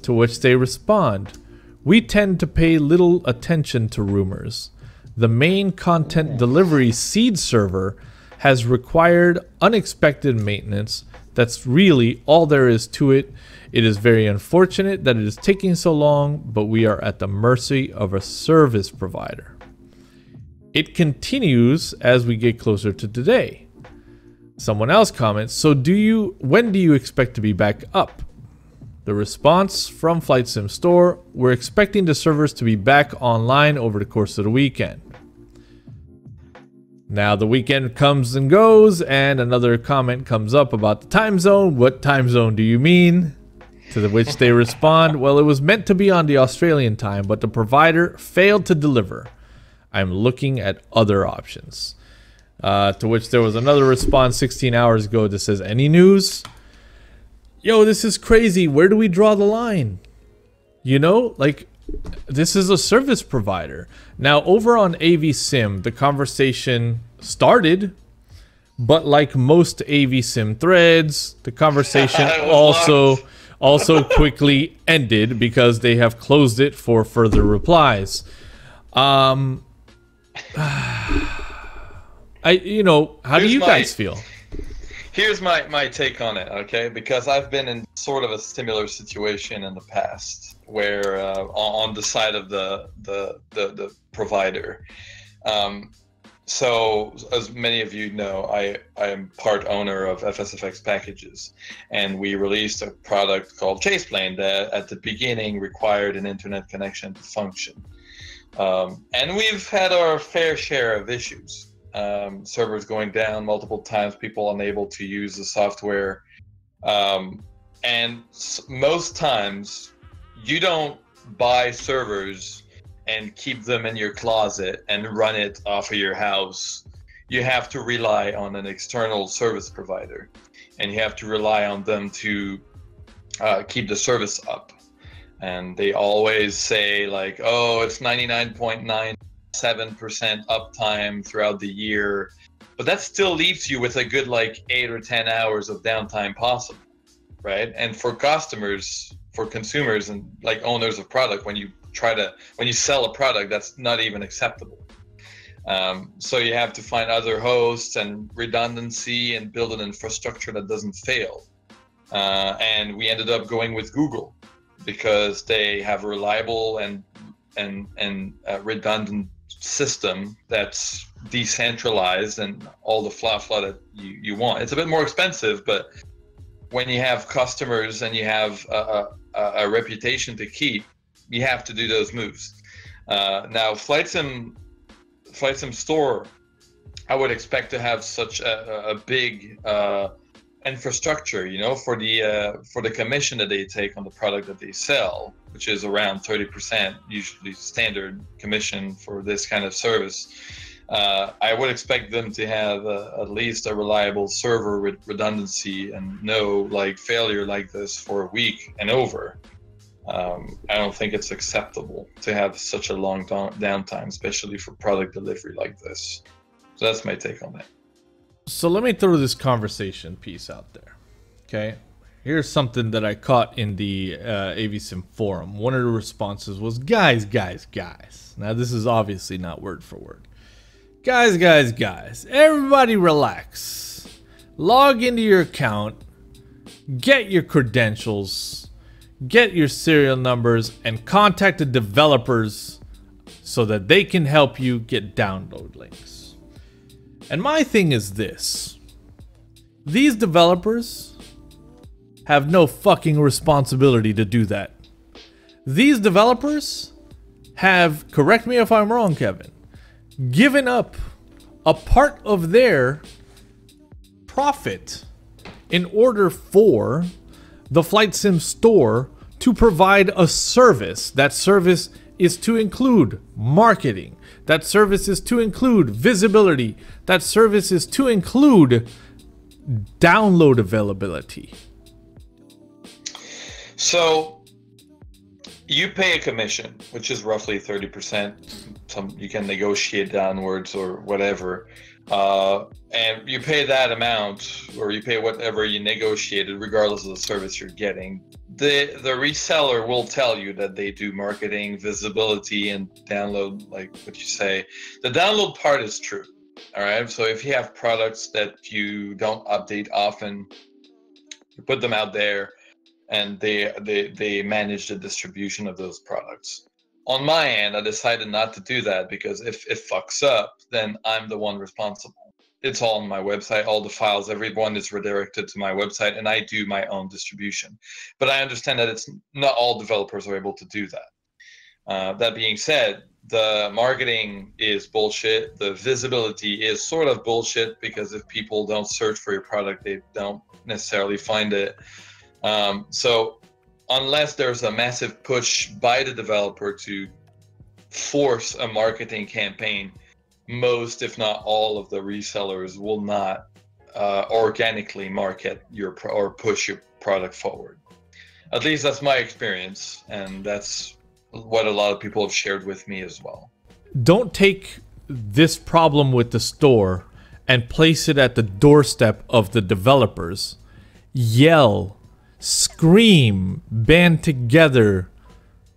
To which they respond, we tend to pay little attention to rumors. The main content delivery seed server has required unexpected maintenance. That's really all there is to it. It is very unfortunate that it is taking so long, but we are at the mercy of a service provider. It continues as we get closer to today. Someone else comments, so when do you expect to be back up? The response from FlightSim Store: we're expecting the servers to be back online over the course of the weekend. Now the weekend comes and goes, and another comment comes up about the time zone. What time zone do you mean? To which they respond, well, it was meant to be on the Australian time, but the provider failed to deliver. I'm looking at other options. To which there was another response 16 hours ago that says, any news? Yo, this is crazy. Where do we draw the line? You know, like, this is a service provider. Now, over on AVSim, the conversation started, but like most AVSim threads, the conversation also quickly ended because they have closed it for further replies. How do you guys feel? Here's my take on it, okay? Because I've been in sort of a similar situation in the past, where on the side of the provider. So, as many of you know, I am part owner of FSFX Packages, and we released a product called Chaseplane that at the beginning required an internet connection to function. And we've had our fair share of issues. Servers going down multiple times, people unable to use the software. And most times, you don't buy servers and keep them in your closet and run it off of your house. You have to rely on an external service provider, and you have to rely on them to keep the service up. And they always say like, oh, it's 99.97% uptime throughout the year, but that still leaves you with a good like 8 or 10 hours of downtime possible, right? And for customers, for consumers, and like owners of product, when you sell a product, that's not even acceptable. So you have to find other hosts and redundancy and build an infrastructure that doesn't fail. And we ended up going with Google because they have a reliable and redundant system that's decentralized and all the flaw that you want. It's a bit more expensive, but when you have customers and you have a reputation to keep, you have to do those moves. Now, FlightSim Store, I would expect to have such a big infrastructure, you know, for the commission that they take on the product that they sell, which is around 30%, usually standard commission for this kind of service. I would expect them to have at least a reliable server with redundancy and no like failure like this for a week and over. I don't think it's acceptable to have such a long downtime, especially for product delivery like this. So that's my take on that. So let me throw this conversation piece out there. Okay, here's something that I caught in the AVSim forum. One of the responses was, guys. Now this is obviously not word for word. Guys, everybody relax. Log into your account, get your credentials, get your serial numbers, and contact the developers so that they can help you get download links. And my thing is this: these developers have no fucking responsibility to do that. These developers have, correct me if I'm wrong, Kevin, given up a part of their profit in order for the FlightSim Store to provide a service. That service is to include marketing. That service is to include visibility. That service is to include download availability. So you pay a commission, which is roughly 30%. You can negotiate downwards or whatever. And you pay that amount, or you pay whatever you negotiated, regardless of the service you're getting. The reseller will tell you that they do marketing, visibility, and download, like what you say. The download part is true. All right. So if you have products that you don't update often, you put them out there, and they manage the distribution of those products. On my end, I decided not to do that because if it fucks up, then I'm the one responsible. it's all on my website. All the files, everyone is redirected to my website, and I do my own distribution. But I understand that it's not all developers are able to do that. That being said, the marketing is bullshit. The visibility is sort of bullshit, because if people don't search for your product, they don't necessarily find it. So unless there's a massive push by the developer to force a marketing campaign, most, if not all, of the resellers will not organically market your or push your product forward. At least that's my experience, and that's what a lot of people have shared with me as well. Don't take this problem with the store and place it at the doorstep of the developers. Yell, scream, band together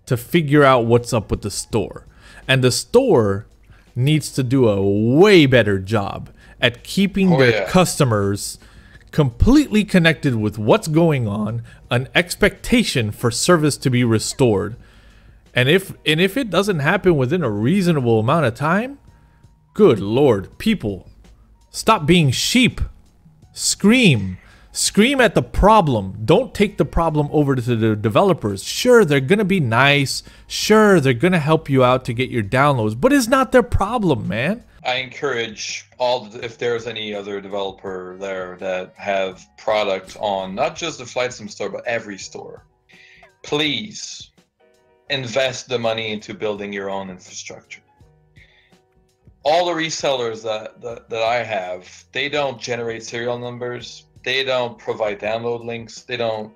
to figure out what's up with the store. And the store needs to do a way better job at keeping their customers completely connected with what's going on, an expectation for service to be restored. And if it doesn't happen within a reasonable amount of time, good Lord, people, stop being sheep. Scream. Scream at the problem. Don't take the problem over to the developers. Sure, they're going to be nice. Sure, they're going to help you out to get your downloads, but it's not their problem, man. I encourage if there's any other developer there that have product on not just the FlightSim store, but every store, please invest the money into building your own infrastructure. All the resellers that I have, they don't generate serial numbers. They don't provide download links. They don't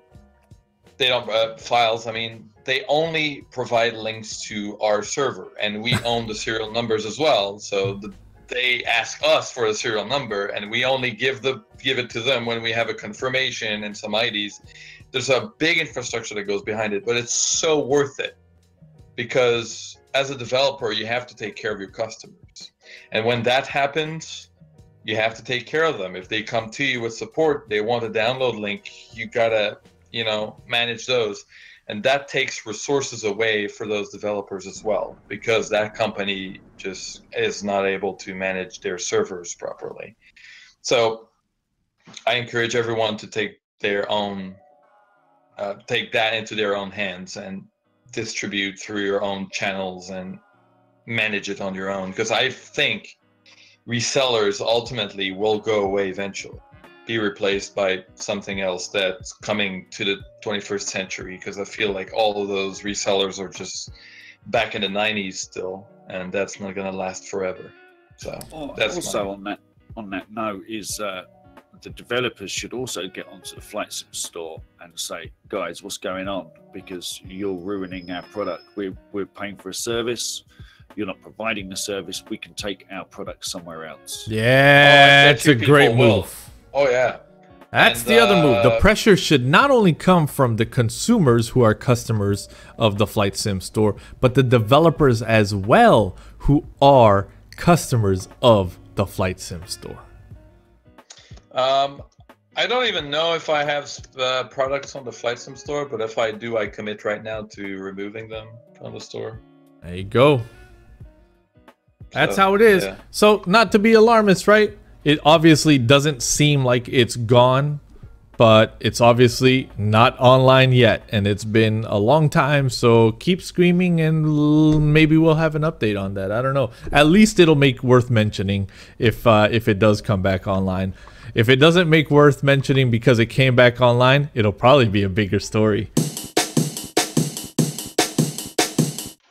files. I mean, they only provide links to our server, and we own the serial numbers as well. So they ask us for a serial number, and we only give it to them when we have a confirmation and some IDs. There's a big infrastructure that goes behind it, but it's so worth it, because as a developer, you have to take care of your customers, and when that happens, you have to take care of them. If they come to you with support, they want a download link, you gotta, manage those. And that takes resources away for those developers as well, because that company just is not able to manage their servers properly. So I encourage everyone to take their own, take that into their own hands and distribute through your own channels and manage it on your own. Because I think resellers ultimately will go away eventually, be replaced by something else that's coming to the 21st century, because I feel like all of those resellers are just back in the 90s still, and that's not going to last forever. So that's also on that note is the developers should also get onto the FlightSim store and say, guys, what's going on? Because you're ruining our product. We're paying for a service. You're not providing the service. We can take our product somewhere else. Yeah, that's a great move. Oh, yeah. That's the other move. The pressure should not only come from the consumers who are customers of the FlightSim store, but the developers as well who are customers of the FlightSim store. I don't even know if I have products on the FlightSim store, but if I do, I commit right now to removing them from the store. There you go. That's how it is. Yeah. So, not to be alarmist, right? It obviously doesn't seem like it's gone, but it's obviously not online yet, and it's been a long time. So keep screaming, and maybe we'll have an update on that. I don't know. At least it'll make worth mentioning if it does come back online. If it doesn't make worth mentioning because it came back online, it'll probably be a bigger story.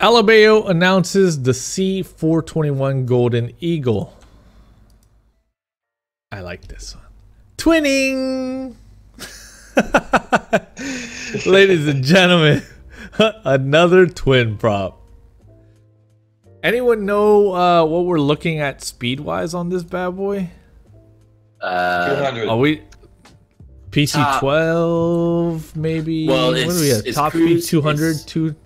ALABEO announces the C421 Golden Eagle. I like this one. Twinning! Ladies and gentlemen, another twin prop. Anyone know what we're looking at speed-wise on this bad boy? 200. Are we PC 12 maybe? Well, what do we have? Top speed 200,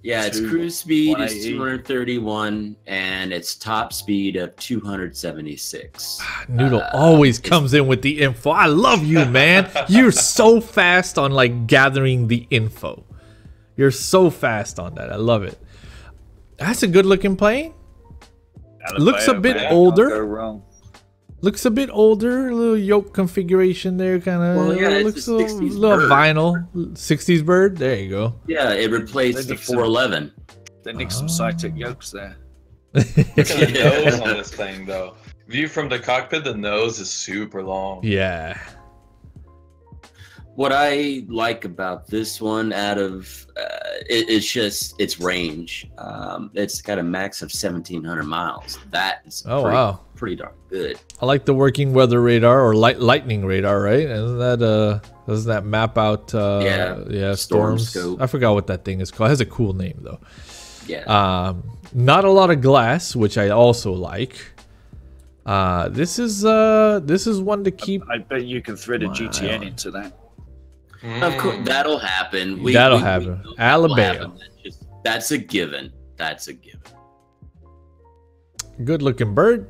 yeah, its cruise speed is 231 and its top speed of 276. Noodle always comes in with the info. I love you, man. You're so fast on like gathering the info. You're so fast on that. I love it. That's a good looking plane. Looks a bit older. Looks a bit older, a little yoke configuration there, kind of. Well, yeah, looks a a 60s little bird. vinyl, 60s bird. There you go. Yeah, it replaced the 411. They nicked some Cytec yokes there. Look at the nose on this thing, though. View from the cockpit, the nose is super long. Yeah. What I like about this one, out of it's just its range. It's got a max of 1,700 miles. That is pretty darn good. I like the working weather radar or lightning radar, right? And that doesn't that map out storms? Scope. I forgot what that thing is called. It has a cool name though. Yeah. Not a lot of glass, which I also like. This is one to keep. I bet you can thread a GTN into that. Of course, that'll happen. That'll happen. ALABEO. That's a given. That's a given. Good looking bird.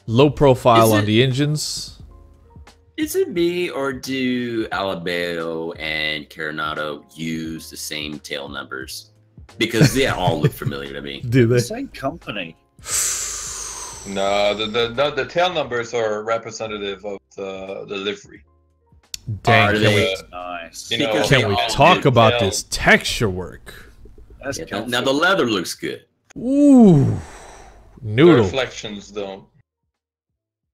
Low profile on the engines. Is it me, or do ALABEO and Coronado use the same tail numbers? Because they all look familiar to me. Do they? Same company. No, the tail numbers are representative of the livery. Dang, Nice. Can we talk about this texture work? That's now the leather looks good. Ooh, noodle. The reflections don't.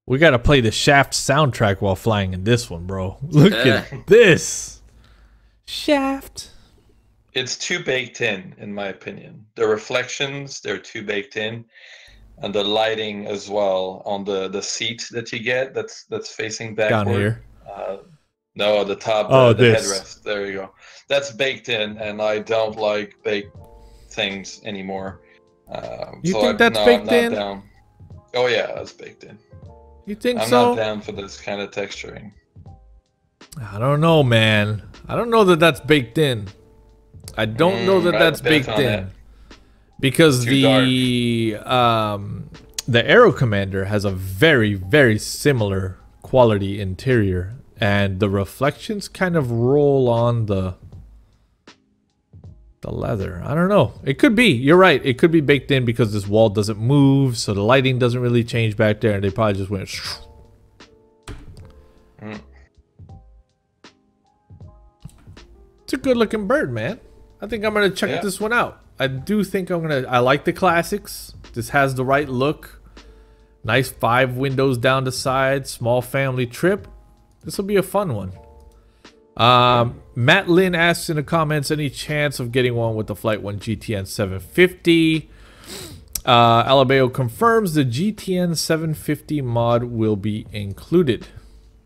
We gotta play the Shaft soundtrack while flying in this one, bro. Look at this. Shaft. It's too baked in my opinion. The reflections, they're too baked in. And the lighting as well on the seat that you get that's facing backward. Down here. No, the top, the headrest. There you go. That's baked in, and I don't like baked things anymore. You think that's baked in? Down. Oh yeah, that's baked in. You think I'm so? not down for this kind of texturing. I don't know, man. I don't know that that's baked in. I don't know that that's baked in. Because the Aero Commander has a very, very similar quality interior, and the reflections kind of roll on the leather. I don't know. It could be. You're right. It could be baked in because this wall doesn't move, so the lighting doesn't really change back there, and they probably just went. It's a good looking bird, man. I think I'm gonna check this one out. I do think I like the classics. This has the right look. Nice 5 windows down the side, small family trip. This will be a fun one. Matt Lynn asks in the comments, any chance of getting one with the Flight 1 GTN 750? ALABEO confirms the GTN 750 mod will be included.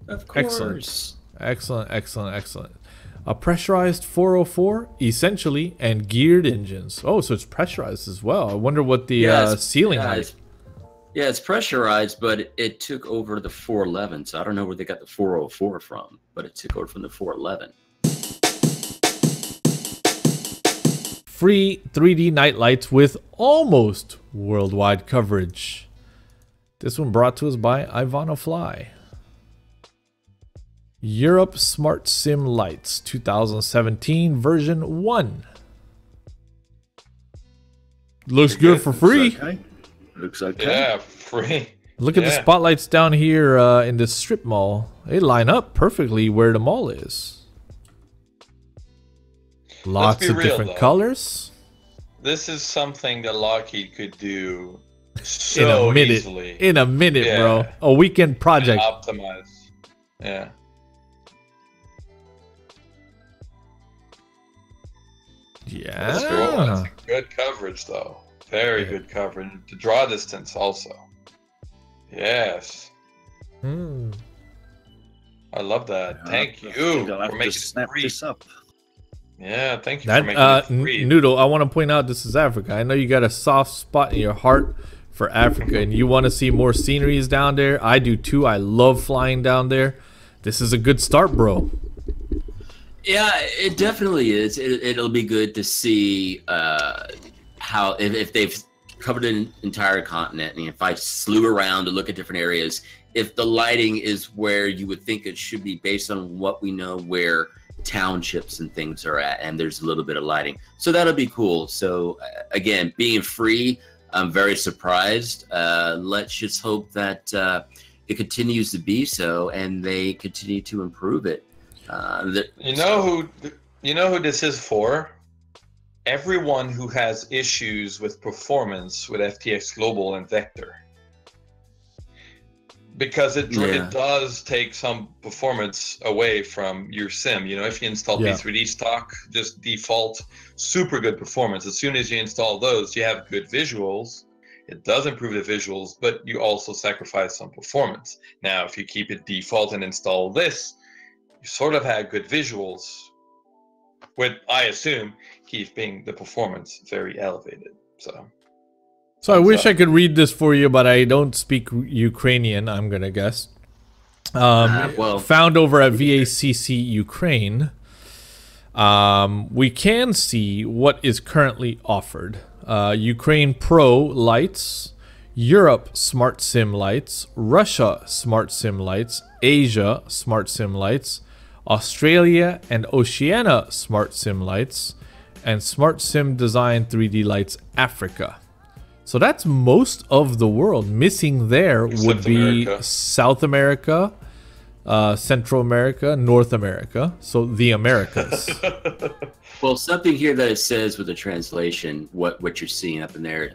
Of course. Excellent. Excellent, excellent, excellent. A pressurized 404, essentially, and geared engines. Oh, so it's pressurized as well. I wonder what the ceiling height. Yeah, it's pressurized, but it took over the 411, so I don't know where they got the 404 from, but it took over from the 411. Free 3D night lights with almost worldwide coverage. This one brought to us by Ivana Fly. Europe Smart Sim Lights 2017 version 1. Looks good for free. Looks okay. Yeah, free. Look at the spotlights down here in the strip mall. They line up perfectly where the mall is. Lots of different colors. This is something that Lockheed could do so easily. In a minute, bro. A weekend project. And optimize. Yeah. Yeah. That's cool. That's good coverage, though. Very good coverage. The draw distance also. Yes. I love that. Thank you for making it free. Yeah, thank you for making it free. Noodle, I want to point out this is Africa. I know you got a soft spot in your heart for Africa, and you want to see more sceneries down there. I do too. I love flying down there. This is a good start, bro. Yeah, it definitely is. It'll be good to see how if they've covered an entire continent, and if I slew around to look at different areas, if the lighting is where you would think it should be based on what we know where townships and things are at, and there's a little bit of lighting. So that'll be cool. So again, being free, I'm very surprised. Let's just hope that it continues to be so, and they continue to improve it. You know who this is for? Everyone who has issues with performance with FTX Global and Vector. Because it does take some performance away from your sim. You know, if you install P3D stock, just default super good performance. As soon as you install those, you have good visuals. It does improve the visuals, but you also sacrifice some performance. Now, if you keep it default and install this, you sort of have good visuals, with, I assume, keeping the performance very elevated. So I wish I could read this for you, but I don't speak Ukrainian, I'm going to guess. Found over at VACC Ukraine. We can see what is currently offered. Ukraine Pro lights, Europe Smart Sim lights, Russia Smart Sim lights, Asia Smart Sim lights, Australia and Oceania Smart Sim lights, and Smart Sim Design 3D lights Africa. So that's most of the world. Missing there would be South America, Central America, North America. So the Americas. Well, something here that it says with the translation, what you're seeing up in there,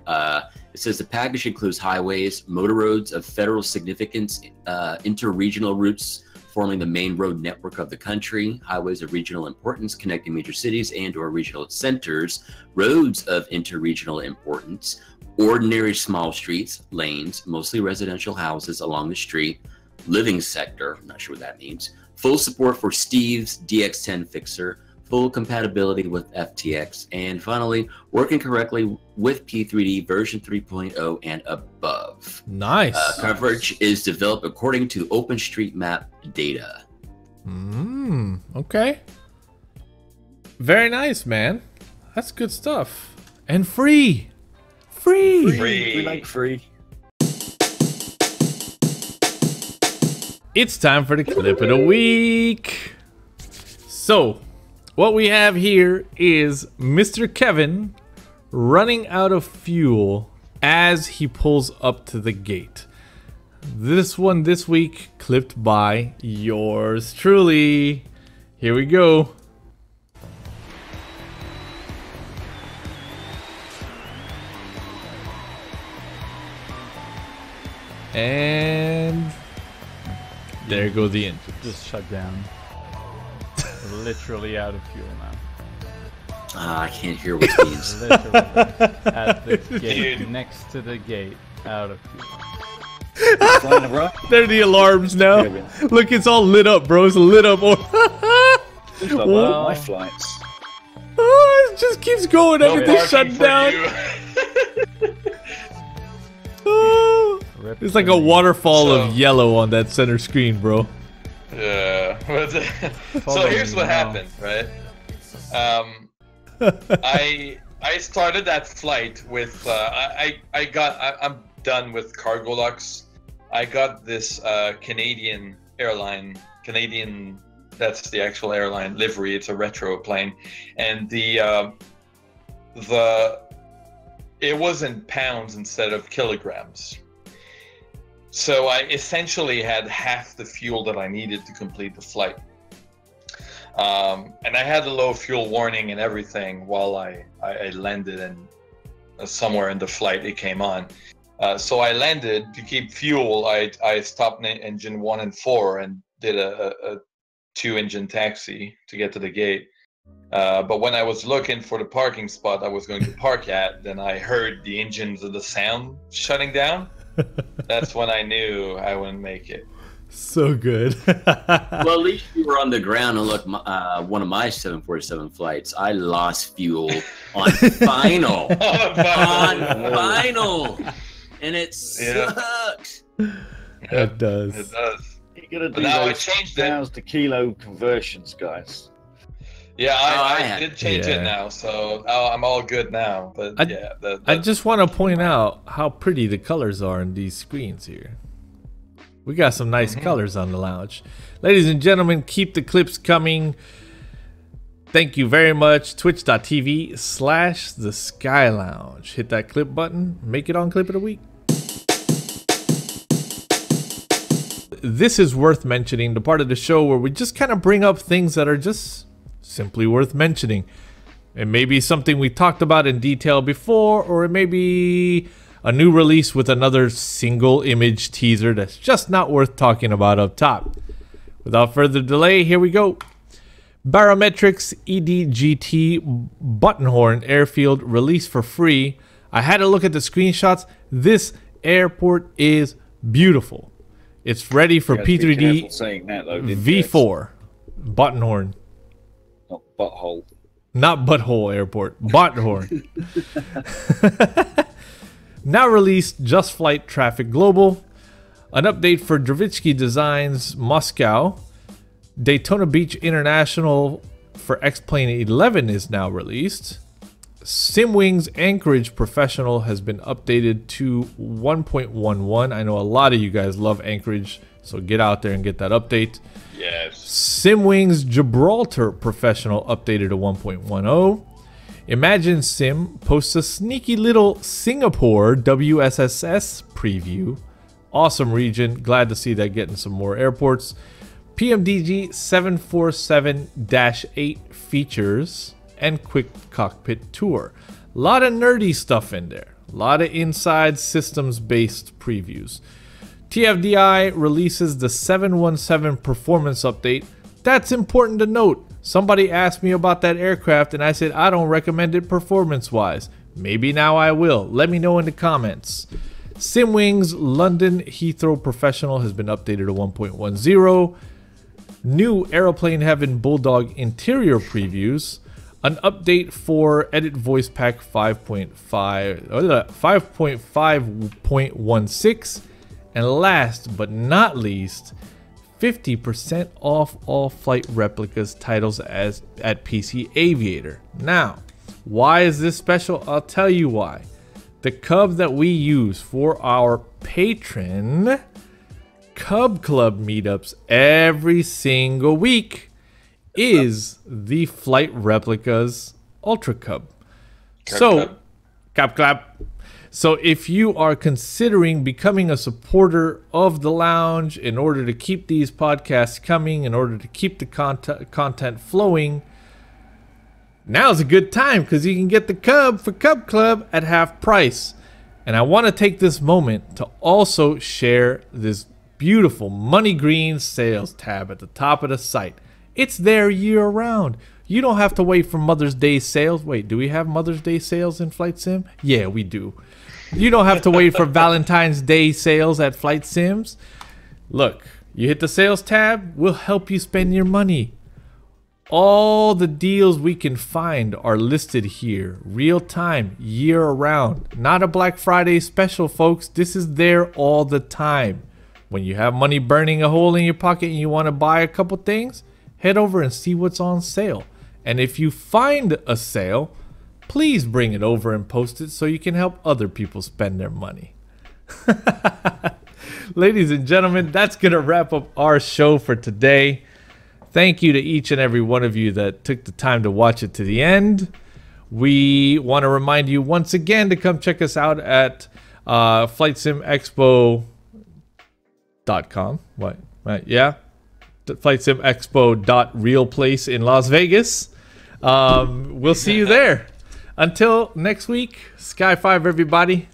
it says the package includes highways, motor roads of federal significance, interregional routes forming the main road network of the country, highways of regional importance connecting major cities and or regional centers, roads of interregional importance, ordinary small streets, lanes, mostly residential houses along the street, living sector, I'm not sure what that means, full support for Steve's DX10 fixer, full compatibility with FTX, and finally, working correctly with P3D version 3.0 and above. Nice. Coverage is developed according to OpenStreetMap data. Okay. Very nice, man. That's good stuff. And free. Free. We like free. It's time for the clip of the week. So, what we have here is Mr. Kevin running out of fuel as he pulls up to the gate. This one this week clipped by yours truly. Here we go. And there go the engine. Just shut down. We're literally out of fuel now. I can't hear what's being said. Literally at the gate, next to the gate, out of fuel. They're the alarms now. Look, it's all lit up, bro. It's lit up. Just like my flights. Oh, it just keeps going. Everything's shut down. Oh, it's like a waterfall of yellow on that center screen, bro. Yeah. So here's what happened, right? I started that flight with I'm done with cargo lux. I got this Canadian airline, that's the actual airline livery. It's a retro plane, and it was in pounds instead of kilograms. So I essentially had half the fuel that I needed to complete the flight. And I had a low fuel warning and everything while I landed, and somewhere in the flight it came on. So I landed to keep fuel. I stopped engine 1 and 4 and did a 2-engine taxi to get to the gate. But when I was looking for the parking spot I was going to park at, then I heard the engines of the sound shutting down. That's when I knew I wouldn't make it. So good. Well, at least you were on the ground. And look, one of my 747 flights, I lost fuel on final. On final. And it sucks. It does. It does. You're going to do those pounds to kilo conversions, guys. Yeah, I did change it now, so I'm all good now. But I just want to point out how pretty the colors are in these screens here. We got some nice colors on the lounge. Ladies and gentlemen, keep the clips coming. Thank you very much. Twitch.tv/The Sky Lounge. Hit that clip button. Make it on Clip of the Week. This is worth mentioning, the part of the show where we just kind of bring up things that are just simply worth mentioning. It may be something we talked about in detail before, or it may be a new release with another single image teaser that's just not worth talking about up top. Without further delay, here we go. Barometrics EDGT Buttonhorn Airfield released for free. I had a look at the screenshots. This airport is beautiful. It's ready for P3D saying that, though, V4. Buttonhorn. Not butthole. Not butthole airport. Butthorn. Now released Just Flight Traffic Global. An update for Dravitsky Designs Moscow. Daytona Beach International for X-Plane 11 is now released. SimWings Anchorage Professional has been updated to 1.11. I know a lot of you guys love Anchorage, so get out there and get that update. Yes. SimWings Gibraltar Professional updated to 1.10. Imagine Sim posts a sneaky little Singapore WSSS preview. Awesome region. Glad to see that getting some more airports. PMDG 747-8 features and quick cockpit tour. A lot of nerdy stuff in there. A lot of inside systems based previews. TFDI releases the 717 performance update. That's important to note. Somebody asked me about that aircraft and I said I don't recommend it performance wise. Maybe now I will. Let me know in the comments. SimWings London Heathrow Professional has been updated to 1.10. New Aeroplane Heaven Bulldog interior previews. An update for Edit Voice Pack 5.5.16. And last but not least, 50% off all flight replicas titles at PC Aviator. Now, why is this special? I'll tell you why. The Cub that we use for our patron Cub Club meetups every single week is the Flight Replicas Ultra Cub. Cub Club. So if you are considering becoming a supporter of the lounge in order to keep these podcasts coming, in order to keep the content flowing, now's a good time because you can get the Cub for Cub Club at half price. And I want to take this moment to also share this beautiful money green sales tab at the top of the site. It's there year round. You don't have to wait for Mother's Day sales. Wait, do we have Mother's Day sales in Flight Sim? Yeah, we do. You don't have to wait for Valentine's Day sales at Flight Sims. Look, you hit the sales tab, we'll help you spend your money. All the deals we can find are listed here, real time, year round. Not a Black Friday special, folks. This is there all the time. When you have money burning a hole in your pocket and you want to buy a couple things, head over and see what's on sale. And if you find a sale, please bring it over and post it so you can help other people spend their money. Ladies and gentlemen, that's going to wrap up our show for today. Thank you to each and every one of you that took the time to watch it to the end. We want to remind you once again to come check us out at FlightSimExpo.com. What? Yeah. FlightSimExpo.realplace in Las Vegas. We'll see you there. Until next week, Sky 5 everybody.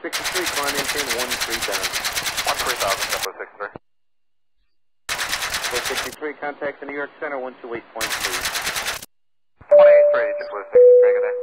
Climb maintain 13 down. 13,000, Tempo 63. 463, contact the New York Center 128.3. 28 for 8, just 63, good day.